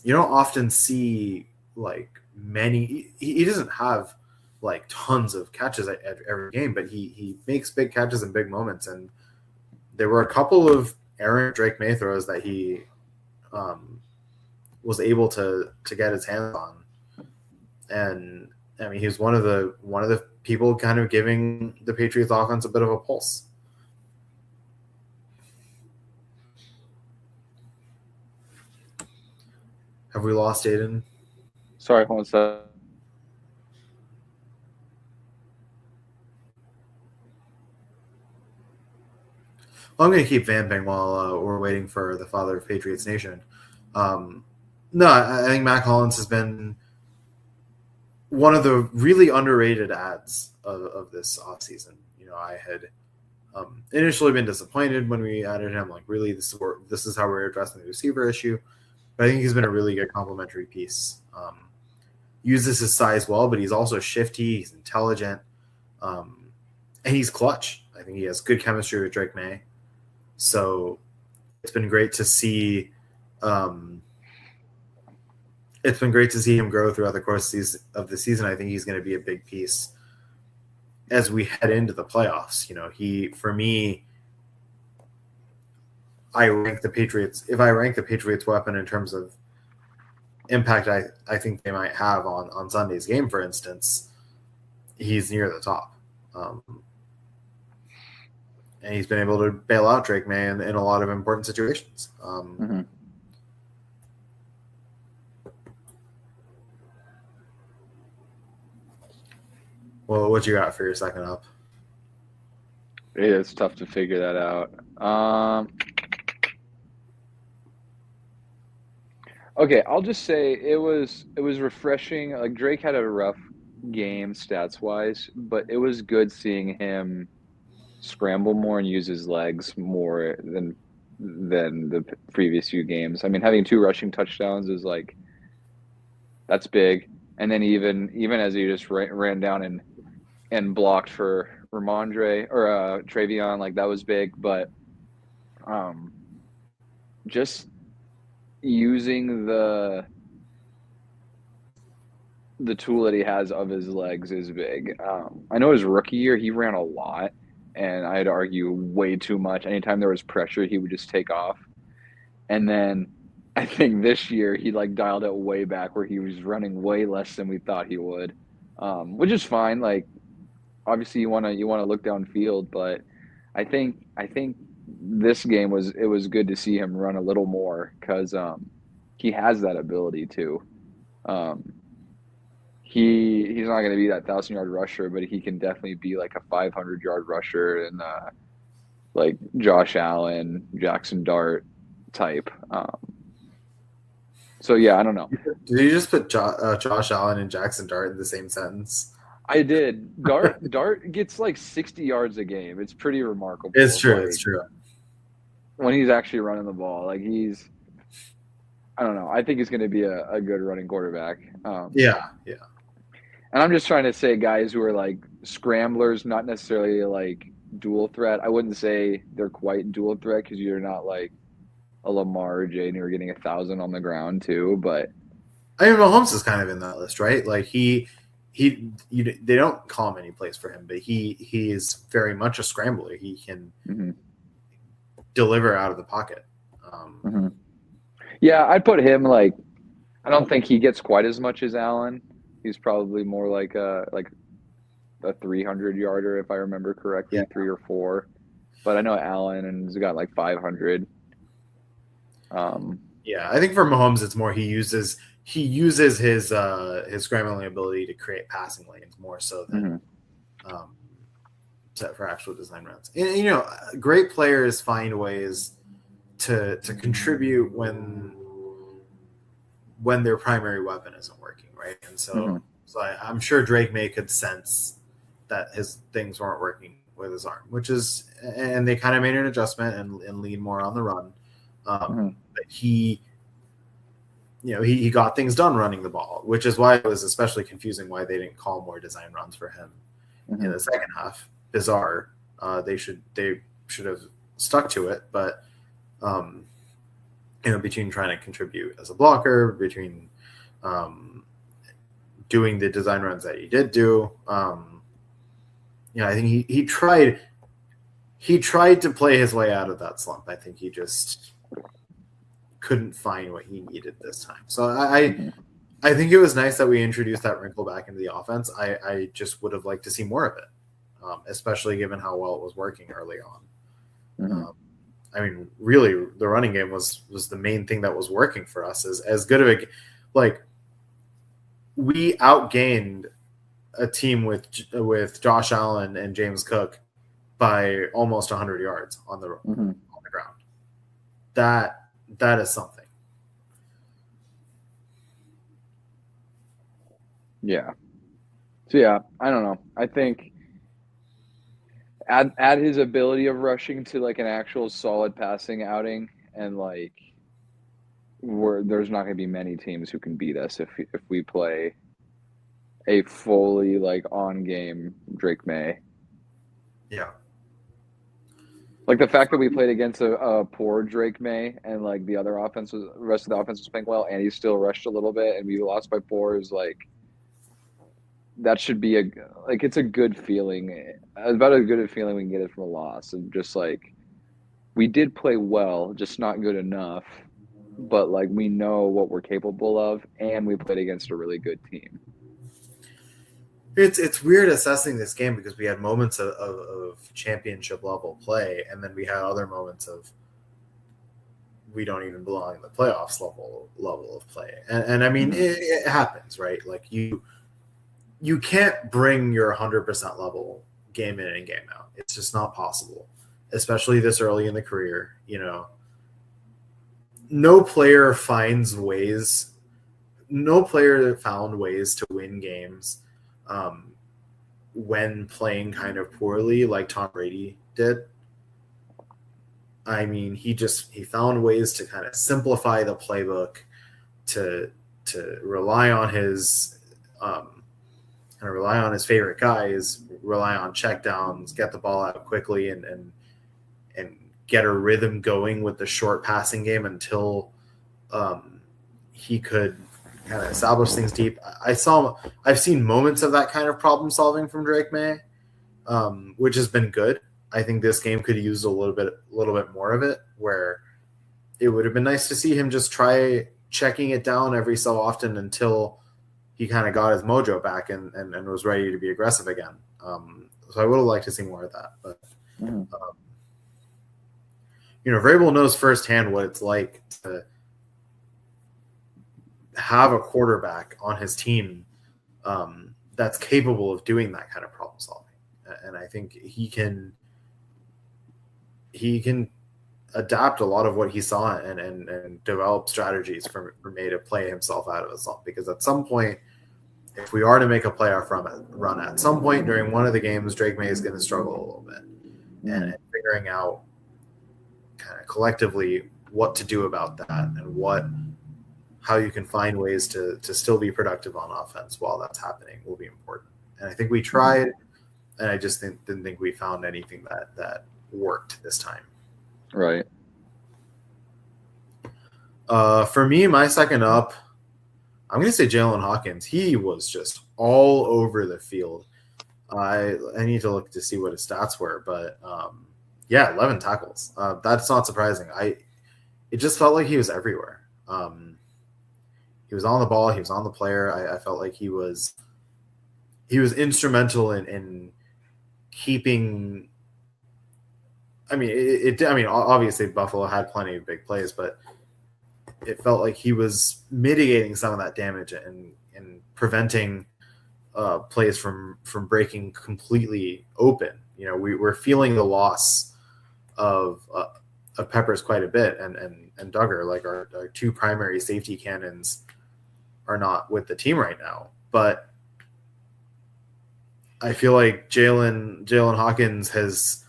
often see like many. He doesn't have like tons of catches at every game, but he makes big catches in big moments. And there were a couple of errant Drake May throws that he was able to get his hands on. And I mean, he's one of the people kind of giving the Patriots offense a bit of a pulse. Have we lost Aiden? Sorry, hold on a second. Well, I'm going to keep vamping while we're waiting for the father of Patriots Nation. No, I think Matt Collins has been one of the really underrated ads of this offseason. I had initially been disappointed when we added him. Like, really, this is how we're addressing the receiver issue. But I think he's been a really good complementary piece. Uses his size well, but he's also shifty. He's intelligent, and he's clutch. I think he has good chemistry with Drake May. So it's been great to see. It's been great to see him grow throughout the course of the season. I think he's going to be a big piece as we head into the playoffs. For me, I rank the Patriots. If I rank the Patriots weapon in terms of impact, I think they might have on Sunday's game, for instance, he's near the top. And he's been able to bail out Drake May in a lot of important situations. Well, what you got for your second up? It's tough to figure that out. Okay, I'll just say it was refreshing. Like, Drake had a rough game stats wise, but it was good seeing him scramble more and use his legs more than the previous few games. I mean, having 2 rushing touchdowns is like, that's big. And then even as he just ran down and blocked for Ramondre or Travion, like that was big, but just using the tool that he has of his legs is big. I know his rookie year he ran a lot, and I'd argue way too much. Anytime there was pressure, he would just take off. And then I think this year he like dialed it way back where he was running way less than we thought he would, which is fine. Like obviously you wanna look downfield, but I think this game was good to see him run a little more because he has that ability to. Um, he's not going to be that 1,000-yard rusher, but he can definitely be like a 500-yard rusher and like Josh Allen, Jackson Dart type. So yeah, I don't know. Did you just put Josh Allen and Jackson Dart in the same sentence? I did. Dart gets like 60 yards a game. It's pretty remarkable. It's true. Like, it's true. When he's actually running the ball, like I don't know. I think he's going to be a good running quarterback. Yeah. And I'm just trying to say guys who are like scramblers, not necessarily like dual threat. I wouldn't say they're quite dual threat because you're not like a Lamar or Jaden who are getting 1,000 on the ground too. But I mean, Mahomes is kind of in that list, right? Like they don't call him any plays for him, but he is very much a scrambler. He can deliver out of the pocket. Yeah, I'd put him like I don't think he gets quite as much as Allen. He's probably more like a 300-yarder if I remember correctly, 3 or 4. But I know Allen has got like 500. Yeah, I think for Mahomes it's more he uses his scrambling ability to create passing lanes more so than for actual design runs. And you know, great players find ways to contribute when their primary weapon isn't working, right? And so, I'm sure Drake May could sense that his things weren't working with his arm, and they kind of made an adjustment and lean more on the run. But he got things done running the ball, which is why it was especially confusing why they didn't call more design runs for him in the second half. Bizarre. They should have stuck to it, but between trying to contribute as a blocker, between doing the design runs that he did do, I think he tried to play his way out of that slump. I think he just couldn't find what he needed this time. So I think it was nice that we introduced that wrinkle back into the offense. I just would have liked to see more of it, especially given how well it was working early on. I mean, really, the running game was the main thing that was working for us. As good of a we outgained a team with Josh Allen and James Cook by almost 100 yards on the ground. That is something. Yeah. So yeah, I don't know. I think add his ability of rushing to like an actual solid passing outing, and like there's not going to be many teams who can beat us if we play a fully like on game Drake May. Yeah. Like the fact that we played against a poor Drake May and like the rest of the offense was playing well and he still rushed a little bit and we lost by 4 is like that should be it's a good feeling. About as good a feeling we can get it from a loss. And just like we did play well, just not good enough. But like we know what we're capable of, and we played against a really good team. It's weird assessing this game because we had moments of championship level play, and then we had other moments of we don't even belong in the playoffs level of play. And I mean, it happens, right? Like you can't bring your 100% level game in and game out. It's just not possible, especially this early in the career. No player found ways to win games when playing kind of poorly like Tom Brady did. I mean, he found ways to kind of simplify the playbook, to rely on his kind of rely on his favorite guys, rely on checkdowns, get the ball out quickly, and get a rhythm going with the short passing game until he could kind of establish things deep. I've seen moments of that kind of problem solving from Drake May, which has been good. I think this game could use a little bit more of it, where it would have been nice to see him just try checking it down every so often until he kind of got his mojo back and was ready to be aggressive again. So I would have liked to see more of that. But, Vrabel knows firsthand what it's like to have a quarterback on his team that's capable of doing that kind of problem solving. And I think he can adapt a lot of what he saw and develop strategies for May to play himself out of his slump. Because at some point, if we are to make a playoff run at some point during one of the games, Drake May is going to struggle a little bit. And figuring out kind of collectively what to do about that and how you can find ways to still be productive on offense while that's happening will be important. And I think we tried, and I just didn't think we found anything that worked this time. Right. For me, my second up, I'm going to say Jalen Hawkins. He was just all over the field. I need to look to see what his stats were, but 11 tackles. That's not surprising. It just felt like he was everywhere. He was on the ball. He was on the player. I felt like he was instrumental in keeping. Obviously Buffalo had plenty of big plays, but it felt like he was mitigating some of that damage and preventing plays from breaking completely open. We're feeling the loss of Peppers quite a bit, and Duggar, like our two primary safety cannons, are not with the team right now. But I feel like Jalen Hawkins has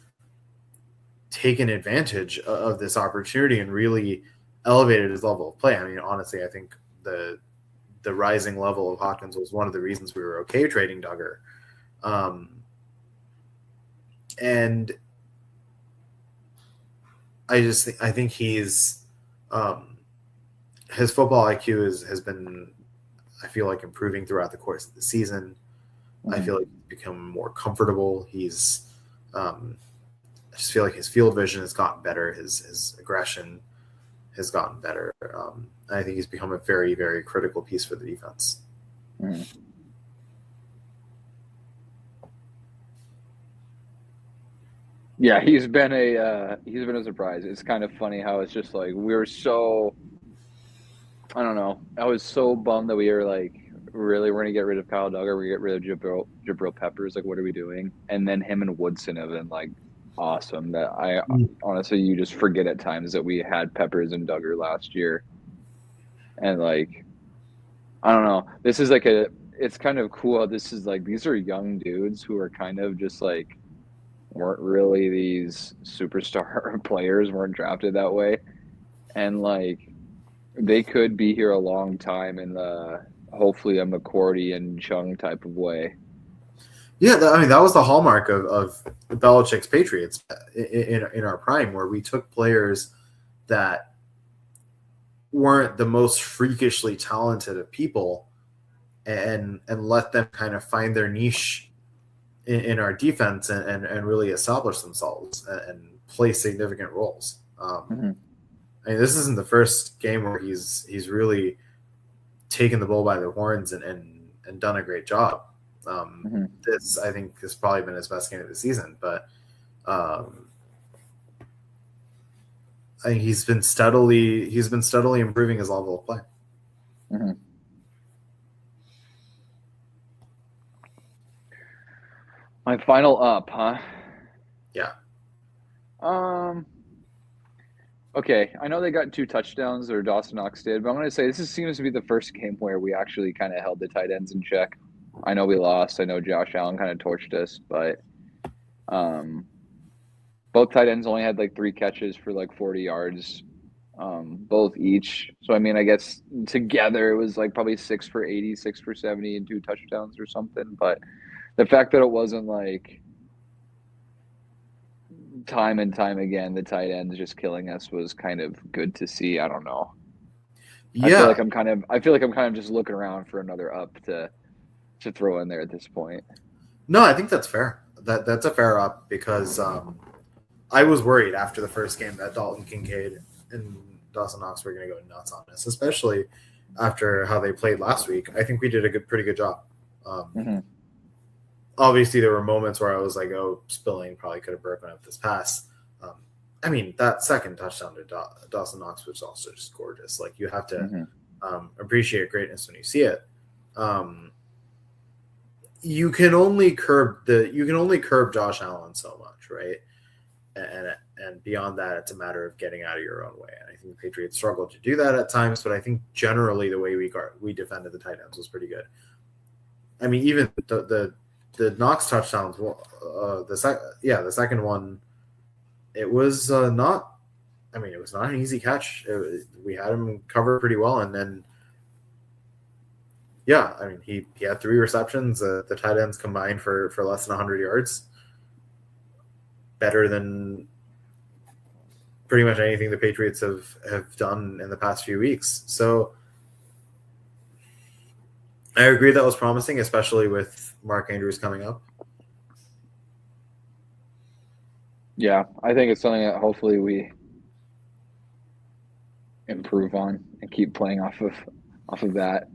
taken advantage of this opportunity and really elevated his level of play. I mean, honestly, I think the rising level of Hawkins was one of the reasons we were okay trading Duggar. And I think he's his football IQ has been, I feel like, improving throughout the course of the season. I feel like he's become more comfortable. I just feel like his field vision has gotten better. His aggression has gotten better. I think he's become a very, very critical piece for the defense. Yeah, he's been a surprise. It's kind of funny how it's just like we were so, I don't know. I was so bummed that we were like, really, we're gonna get rid of Kyle Duggar, we get rid of Jabril Peppers. Like, what are we doing? And then him and Woodson have been like awesome. That honestly, you just forget at times that we had Peppers and Duggar last year. And like, I don't know. This is like it's kind of cool how this is like, these are young dudes who are kind of just like, weren't really these superstar players, weren't drafted that way. And like, they could be here a long time in hopefully a McCourty and Chung type of way. Yeah, that was the hallmark of Belichick's Patriots in our prime, where we took players that weren't the most freakishly talented of people and let them kind of find their niche in our defense and really establish themselves and play significant roles. I mean, this isn't the first game where he's really taken the bull by the horns and done a great job. This, I think, has probably been his best game of the season, but I think he's been steadily improving his level of play. My final up, huh? Yeah. Okay, I know they got 2 touchdowns, or Dawson Knox did, but I'm going to say seems to be the first game where we actually kind of held the tight ends in check. I know we lost. I know Josh Allen kind of torched us, but both tight ends only had like 3 catches for like 40 yards. both each. So I mean, I guess together it was like probably 6 for 80, 6 for 70, and 2 touchdowns or something. But the fact that it wasn't like time and time again the tight ends just killing us was kind of good to see. I don't know. I feel Yeah, like I'm kind of just looking around for another up to throw in there at this point. no, I think that's fair. That's a fair up because I was worried after the first game that Dalton Kincaid and Dawson Knox were going to go nuts on us, especially after how they played last week. I think we did a pretty good job. Obviously, there were moments where I was like, "Oh, Spillane probably could have broken up this pass." I mean, that second touchdown to Dawson Knox was also just gorgeous. Like you have to appreciate greatness when you see it. You can only curb Josh Allen so much, right? And beyond that, it's a matter of getting out of your own way. And I think the Patriots struggled to do that at times, but I think generally the way we defended the tight ends was pretty good. I mean, even the Knox touchdowns, the second one, it was not. I mean, it was not an easy catch. We had him covered pretty well, and then. Yeah, I mean, he had 3 receptions. The tight ends combined for less than 100 yards. Better than pretty much anything the Patriots have done in the past few weeks. So I agree that was promising, especially with Mark Andrews coming up. Yeah, I think it's something that hopefully we improve on and keep playing off of that.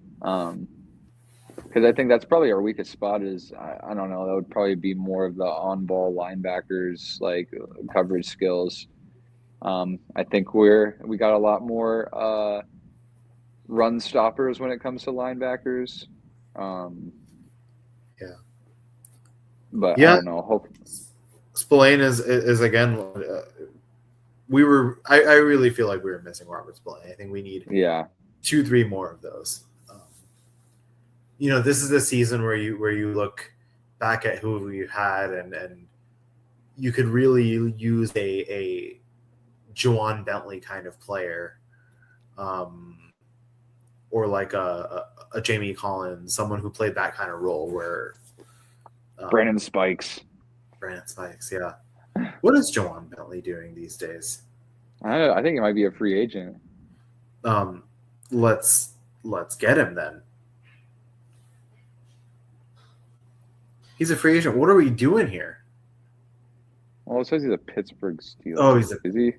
Because I think that's probably our weakest spot is, I don't know, that would probably be more of the on-ball linebackers, like coverage skills. I think we got a lot more run stoppers when it comes to linebackers. Yeah. But I don't know. Spillane is again, I really feel like we were missing Robert Spillane. I think we need 2-3 more of those. This is a season where you look back at who you had and you could really use a Juwan Bentley kind of player, or like a Jamie Collins, someone who played that kind of role where Brandon Spikes, yeah. What is Juwan Bentley doing these days? I think he might be a free agent. Let's get him then. He's a free agent. What are we doing here? Well, it says he's a Pittsburgh Steelers. Oh, is he?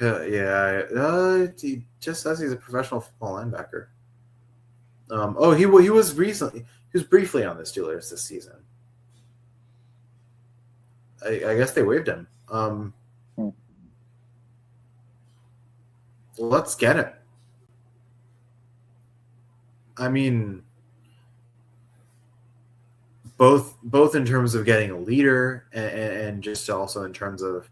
Yeah. He just says he's a professional football linebacker. He was recently. He was briefly on the Steelers this season. I guess they waived him. Let's get him. I mean, both in terms of getting a leader and just also in terms of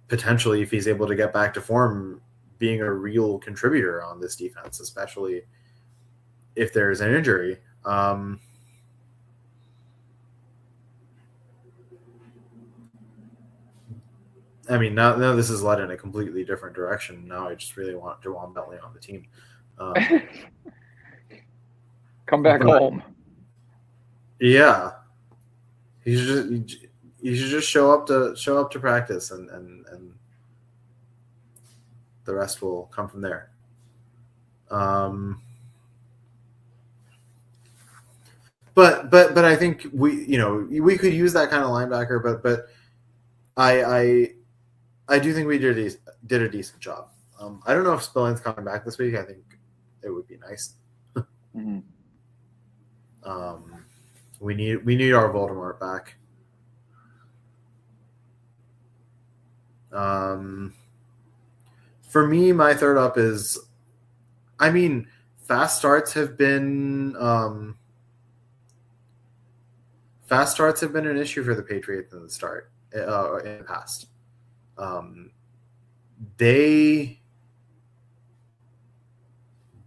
potentially, if he's able to get back to form, being a real contributor on this defense, especially if there's an injury. I mean, now this is led in a completely different direction. Now I just really want Juwan Bentley on the team. Come back home. Yeah, you should just show up to practice, and the rest will come from there. But I think we could use that kind of linebacker, but I do think we did a decent job. I don't know if Spillane's coming back this week. I think it would be nice. Mm-hmm. We need our Voldemort back. For me, my third up is, I mean, fast starts have been an issue for the Patriots in the past. They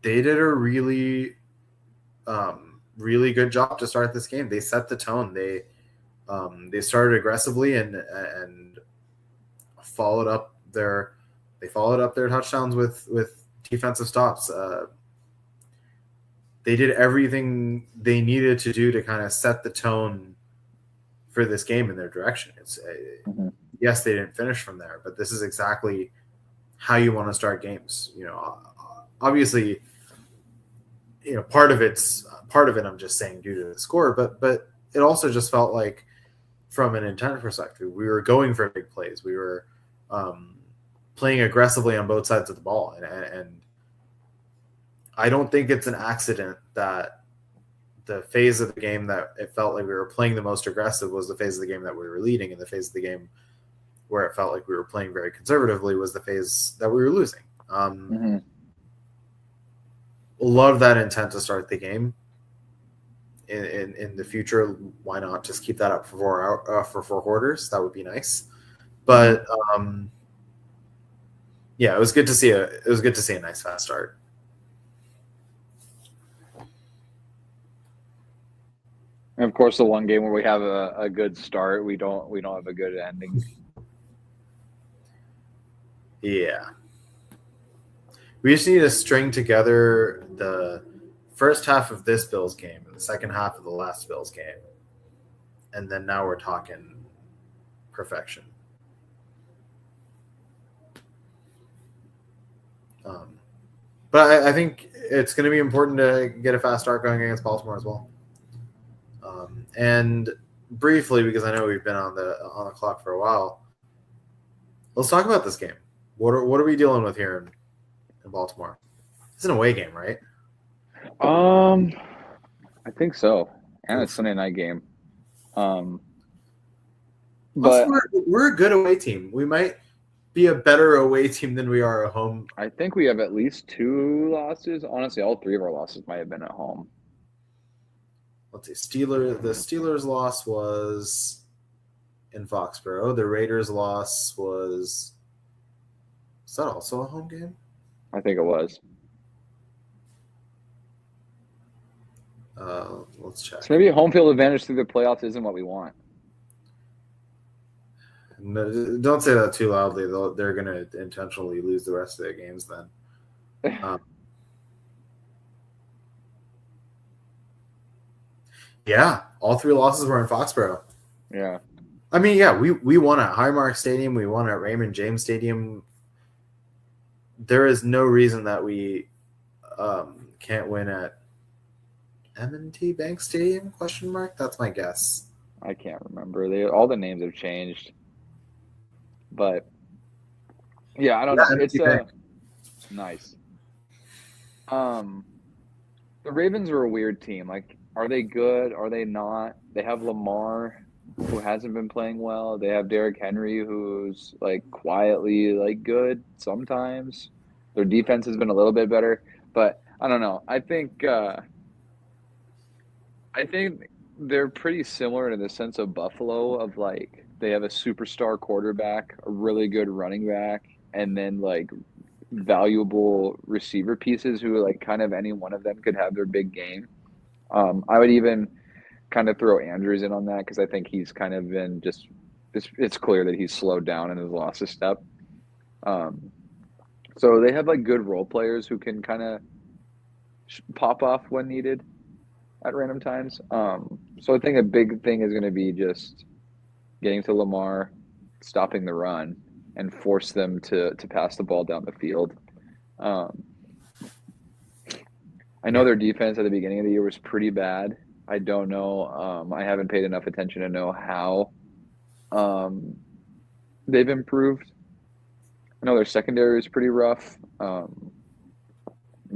did a really really good job to start this game. They set the tone. They started aggressively and followed up they followed up their touchdowns with defensive stops. They did everything they needed to do to kind of set the tone for this game in their direction. Yes, they didn't finish from there, but this is exactly how you want to start games. Obviously, part of it. I'm just saying due to the score, but it also just felt like, from an intent perspective, we were going for big plays. We were playing aggressively on both sides of the ball, and I don't think it's an accident that the phase of the game that it felt like we were playing the most aggressive was the phase of the game that we were leading, and the phase of the game where it felt like we were playing very conservatively was the phase that we were losing. Love that intent to start the game. In the future, why not just keep that up for 4 quarters? That would be nice. But yeah, it was good to see a nice fast start. And of course, the one game where we have a good start, we don't have a good ending. Yeah. We just need to string together the first half of this Bills game and the second half of the last Bills game. And then now we're talking perfection. But I think it's going to be important to get a fast start going against Baltimore as well. And briefly, because I know we've been on the clock for a while, let's talk about this game. What are we dealing with here in Baltimore? It's an away game, right? I think so, and it's a Sunday night game. But we're a good away team. We might be a better away team than we are at home. I think we have at least 2 losses. Honestly, all 3 of our losses might have been at home. Let's see. The Steelers' loss was in Foxborough. The Raiders' loss was that also a home game? I think it was. Let's check. So maybe home field advantage through the playoffs isn't what we want. No, don't say that too loudly. They're going to intentionally lose the rest of their games then. Yeah, all 3 losses were in Foxborough. Yeah. I mean, yeah, we won at Highmark Stadium. We won at Raymond James Stadium. There is no reason that we can't win at M&T Bank Stadium? ? That's my guess. I can't remember. All the names have changed. But yeah, I don't know. It's nice. The Ravens are a weird team. Like, are they good? Are they not? They have Lamar, who hasn't been playing well. They have Derrick Henry, who's like quietly like good sometimes. Their defense has been a little bit better, but I don't know. I think they're pretty similar in the sense of Buffalo, of like they have a superstar quarterback, a really good running back, and then like valuable receiver pieces who like kind of any one of them could have their big game. I would even kind of throw Andrews in on that because I think he's kind of been it's clear that he's slowed down and has lost a step. So they have like good role players who can kind of pop off when needed at random times. So I think a big thing is going to be just getting to Lamar, stopping the run, and force them to pass the ball down the field. I know their defense at the beginning of the year was pretty bad. I don't know. I haven't paid enough attention to know how they've improved. I know their secondary is pretty rough. But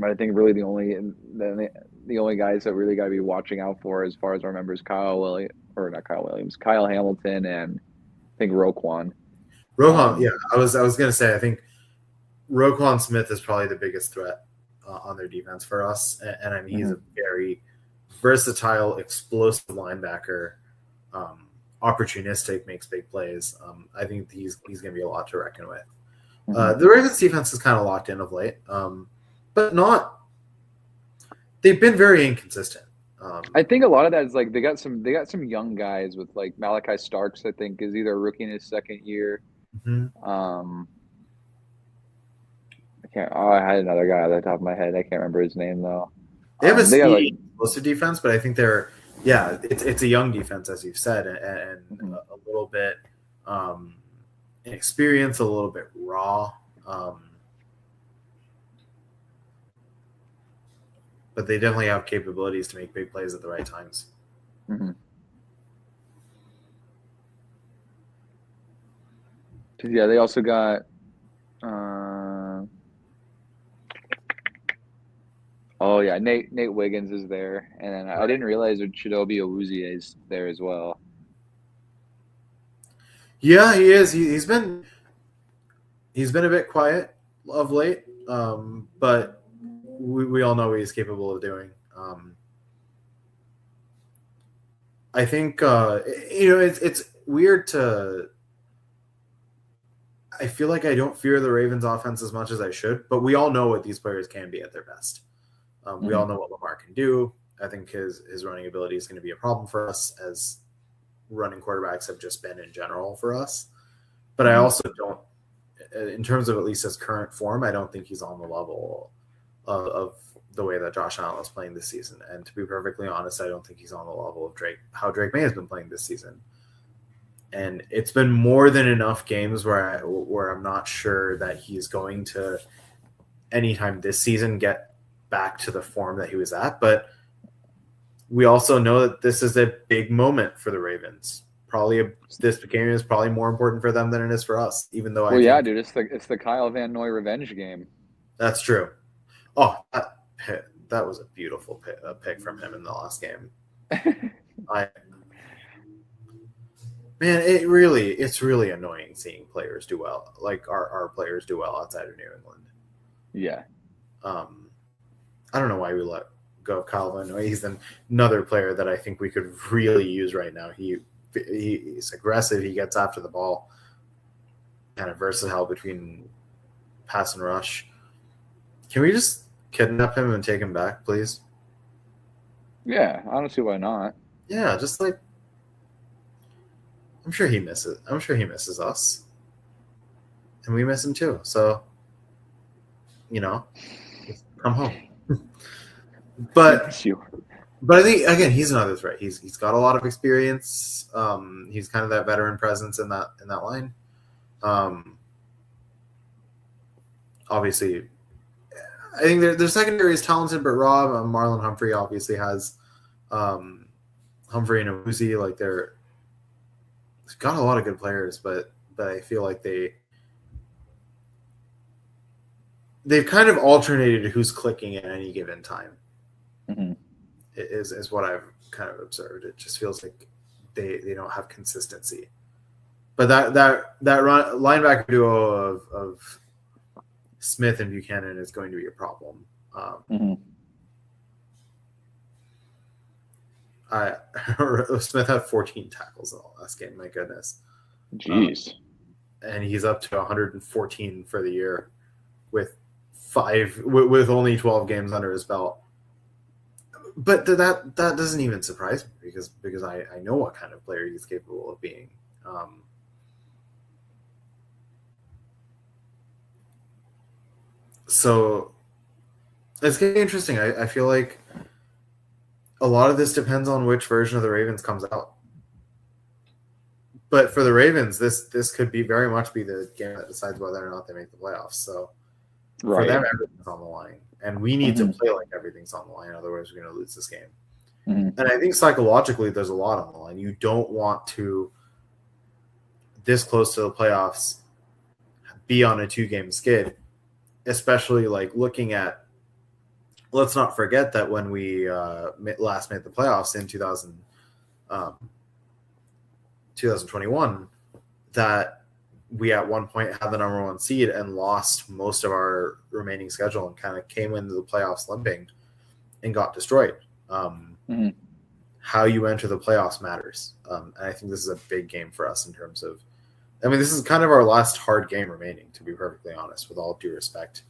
I think really the only guys that really got to be watching out for, as far as I remember, is Kyle Hamilton, and I think Roquan. Yeah, I was gonna say I think Roquan Smith is probably the biggest threat on their defense for us, and I mean he's a very versatile, explosive linebacker, opportunistic, makes big plays. I think he's gonna be a lot to reckon with. The Ravens defense is kind of locked in of late, but not. They've been very inconsistent. I think a lot of that is like they got some young guys with like Malachi Starks. I think is either a rookie in his second year. I had another guy at the top of my head. I can't remember his name though. They have a They got like explosive defense, but I think it's a young defense, as you've said, and a little bit inexperienced, a little bit raw. But they definitely have capabilities to make big plays at the right times. mm-hmm. Yeah, they also got Nate Wiggins is there, and then I didn't realize that Chidobe Awuzie is there as well. Yeah, he is. He's been a bit quiet of late, but we all know what he's capable of doing. I think it's weird to. I feel like I don't fear the Ravens offense as much as I should, but we all know what these players can be at their best. We all know what Lamar can do. I think his running ability is going to be a problem for us, as running quarterbacks have just been in general for us. But I also don't, in terms of at least his current form, I don't think he's on the level of the way that Josh Allen was playing this season. And to be perfectly honest, I don't think he's on the level of how Drake May has been playing this season. And it's been more than enough games where I'm not sure that he's going to, anytime this season, get back to the form that he was at. But we also know that this is a big moment for the Ravens. This game is probably more important for them than it is for us, even though dude, it's the Kyle Van Noy revenge game. That's true. Oh, that was a beautiful pick from him in the last game. It's really annoying seeing players do well, like our players do well outside of New England. Yeah. I don't know why we let go of Kyle Van Noy. He's another player that I think we could really use right now. He's aggressive. He gets after the ball. Kind of versatile between pass and rush. Can we just kidnap him and take him back, please? Yeah, I don't see why not. Yeah, just like I'm sure he misses us. And we miss him too. So, come home. But I think, again, he's another threat. He's got a lot of experience. He's kind of that veteran presence in that line. Obviously, I think their secondary is talented, but Rob, Marlon Humphrey obviously has Humphrey and Awuzie. Like they've got a lot of good players, but I feel like they've kind of alternated who's clicking at any given time. Mm-hmm. Is what I've kind of observed. It just feels like they don't have consistency. But that linebacker duo of Smith and Buchanan is going to be a problem. Smith had 14 tackles in the last game. My goodness. Jeez. And he's up to 114 for the year with only 12 games under his belt. But that doesn't even surprise me because I know what kind of player he's capable of being. So it's getting interesting. I feel like a lot of this depends on which version of the Ravens comes out. But for the Ravens, this could very much be the game that decides whether or not they make the playoffs. So for them, everything's on the line. And we need to play like everything's on the line. Otherwise, we're going to lose this game. And I think psychologically, there's a lot on the line. You don't want to, this close to the playoffs, be on a 2-game skid, especially like looking at, let's not forget that when we last made the playoffs in 2021, that we at one point had the number 1 seed and lost most of our remaining schedule and kind of came into the playoffs limping and got destroyed. How you enter the playoffs matters. And I think this is a big game for us in terms of, this is kind of our last hard game remaining, to be perfectly honest, with all due respect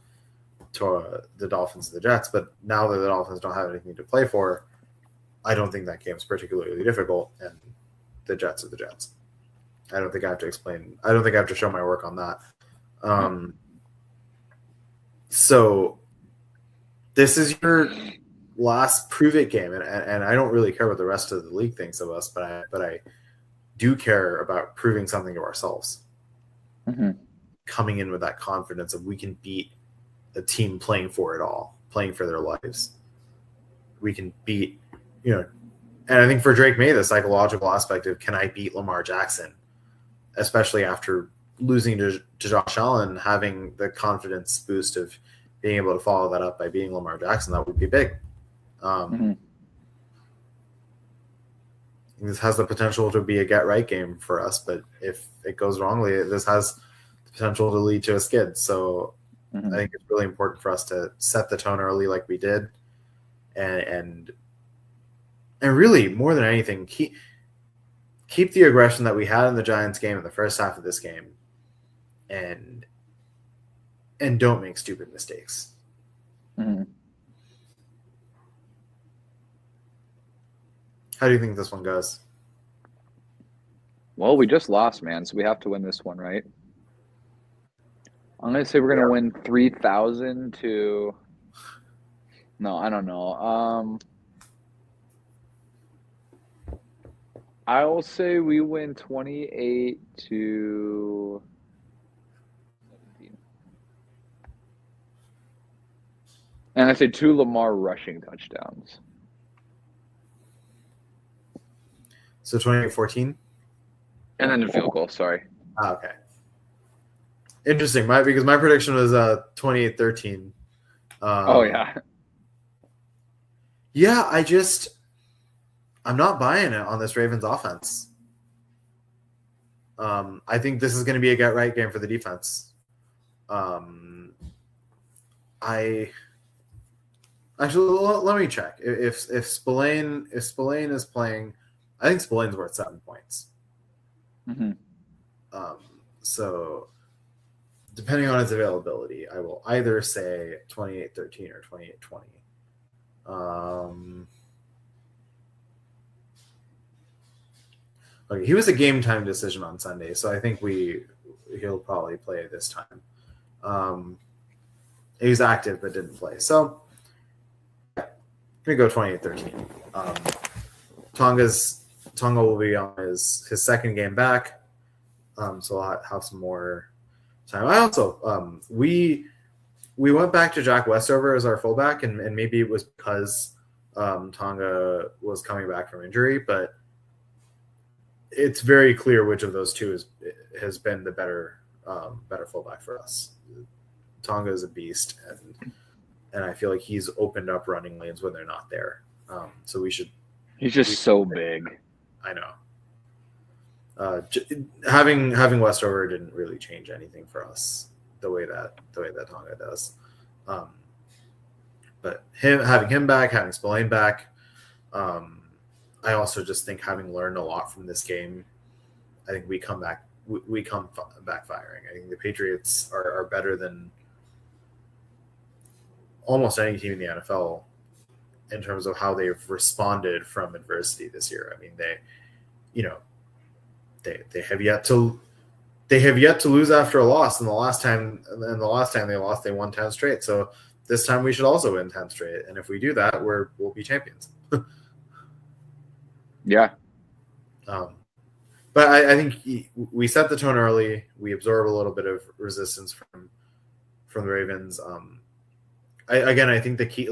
to the Dolphins and the Jets. But now that the Dolphins don't have anything to play for, I don't think that game's particularly difficult, and the Jets are the Jets. I don't think I have to show my work on that. So this is your last prove it game, and I don't really care what the rest of the league thinks of us, but I do care about proving something to ourselves. Mm-hmm. Coming in with that confidence of we can beat a team playing for it all, playing for their lives. We can beat, and I think for Drake May, the psychological aspect of can I beat Lamar Jackson, especially after losing to Josh Allen, having the confidence boost of being able to follow that up by beating Lamar Jackson, that would be big. This has the potential to be a get-right game for us, but if it goes wrongly, this has the potential to lead to a skid. So I think it's really important for us to set the tone early like we did, and really, more than anything, keep the aggression that we had in the Giants game in the first half of this game, and don't make stupid mistakes. How do you think this one goes? Well, we just lost, man, so we have to win this one, right? I'm going to say we're going to win 3,000 to – no, I don't know. I will say we win 28 to 17. And I say 2 Lamar rushing touchdowns. So 28-14? And then a field goal, sorry. Okay. Interesting, because my prediction was 28-13. Yeah. Yeah, I'm not buying it on this Ravens offense. I think this is going to be a get-right game for the defense. Let me check. If Spillane is playing, I think Spillane's worth 7 points. So depending on his availability, I will either say 28-13 or 28-20. Okay, he was a game time decision on Sunday, so I think he'll probably play this time. He was active but didn't play, so I'm gonna go 28-13. Tonga will be on his second game back, so I'll have some more time. I also we went back to Jack Westover as our fullback, and maybe it was because Tonga was coming back from injury, but it's very clear which of those two has been the better fullback for us. Tonga is a beast, and I feel like he's opened up running lanes when they're not there. So we should. He's just so big. I know. Having Westover didn't really change anything for us the way that Tonga does. But having him back, having Spillane back, I also just think having learned a lot from this game, I think we come back firing. I think the Patriots are better than almost any team in the NFL in terms of how they've responded from adversity this year. I mean, they have yet to lose after a loss, and the last time they lost, they won 10 straight. So this time we should also win 10 straight, and if we do that, we'll be champions. Yeah. But I think we set the tone early. We absorb a little bit of resistance from the Ravens. I think the key,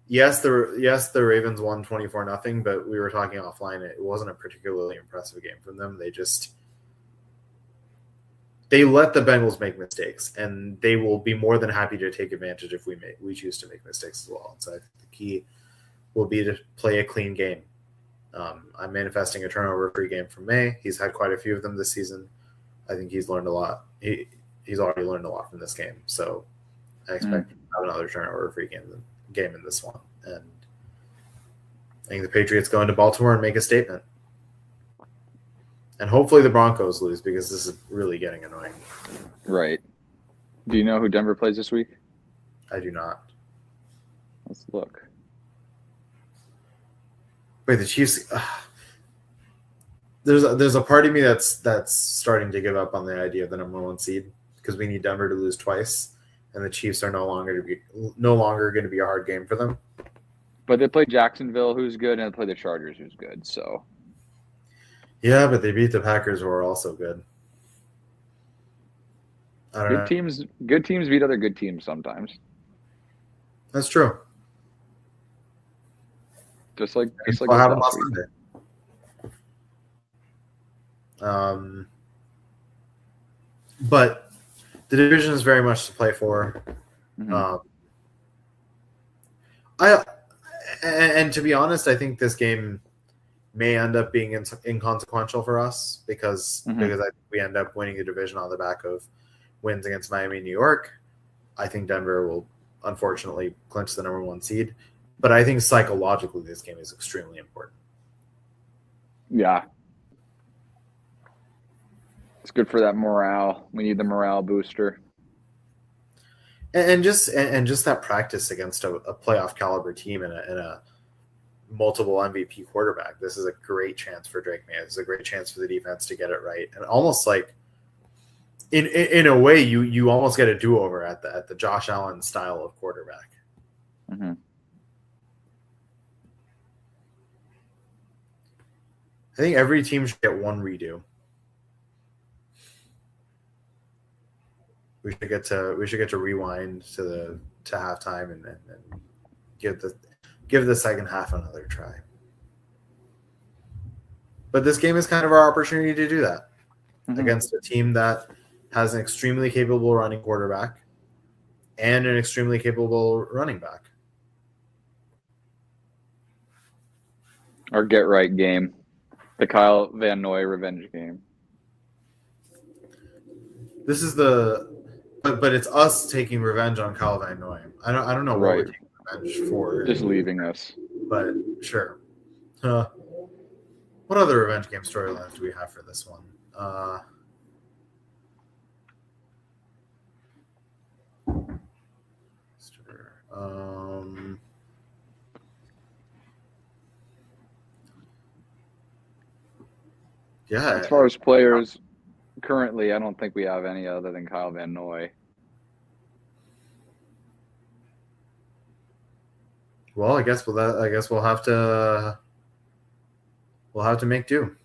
yes, the Ravens won 24-0, but we were talking offline. It wasn't a particularly impressive game from them. They let the Bengals make mistakes, and they will be more than happy to take advantage if we choose to make mistakes as well. So I think the key will be to play a clean game. I'm manifesting a turnover-free game from May. He's had quite a few of them this season. I think he's learned a lot. He's already learned a lot from this game. So I expect to have another turnover-free game in this one. And I think the Patriots go into Baltimore and make a statement. And hopefully the Broncos lose, because this is really getting annoying. Right. Do you know who Denver plays this week? I do not. Let's look. Wait, the Chiefs. There's a part of me that's starting to give up on the idea of the number 1 seed, because we need Denver to lose twice, and the Chiefs are no longer going to be a hard game for them. But they play Jacksonville, who's good, and they play the Chargers, who's good. So yeah, but they beat the Packers, who are also good. I don't know. Good teams beat other good teams sometimes. That's true. Just like What happened last Sunday. But the division is very much to play for. Mm-hmm. And to be honest, I think this game may end up being inconsequential for us because I think we end up winning the division on the back of wins against Miami and New York. I think Denver will unfortunately clinch the number 1 seed. But I think psychologically this game is extremely important. Yeah. It's good for that morale. We need the morale booster. And just that practice against a playoff caliber team and a multiple MVP quarterback. This is a great chance for Drake May. This is a great chance for the defense to get it right. And almost like in a way, you almost get a do-over at the Josh Allen style of quarterback. Mm-hmm. I think every team should get one redo. We should get to rewind to halftime and give the second half another try. But this game is kind of our opportunity to do that against a team that has an extremely capable running quarterback and an extremely capable running back. Our get right game. The Kyle Van Noy revenge game. This is but it's us taking revenge on Kyle Van Noy. I don't know what we're taking revenge for. Just leaving us. But sure. What other revenge game storylines do we have for this one? Yeah. As far as players, currently, I don't think we have any other than Kyle Van Noy. Well, I guess we'll have to make do.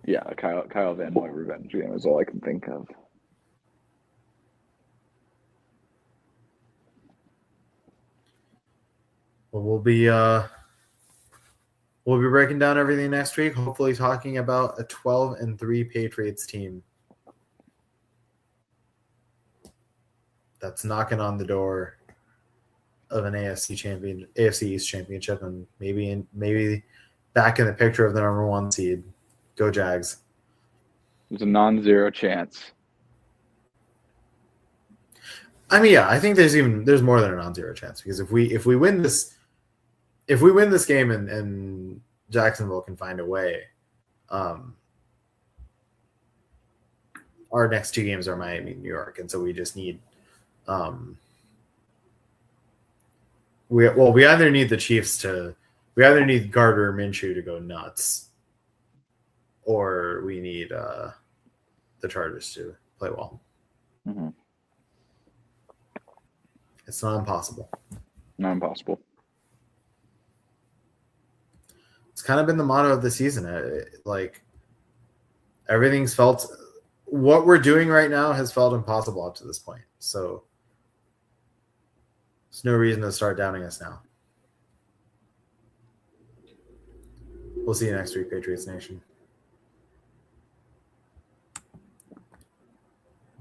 Yeah, Kyle Van Noy revenge game is all I can think of. Well, we'll be breaking down everything next week. Hopefully, talking about a 12-3 Patriots team that's knocking on the door of an AFC East championship, and maybe back in the picture of the number 1 seed. Go Jags! There's a non-zero chance. I mean, yeah, I think there's more than a non-zero chance because if we win this game and Jacksonville can find a way, our next 2 games are Miami and New York, and so we just need we either need Gardner Minshew to go nuts, or we need the Chargers to play well. Mm-hmm. It's not impossible. Not impossible. It's kind of been the motto of the season. Everything's felt. What we're doing right now has felt impossible up to this point. So there's no reason to start doubting us now. We'll see you next week, Patriots Nation.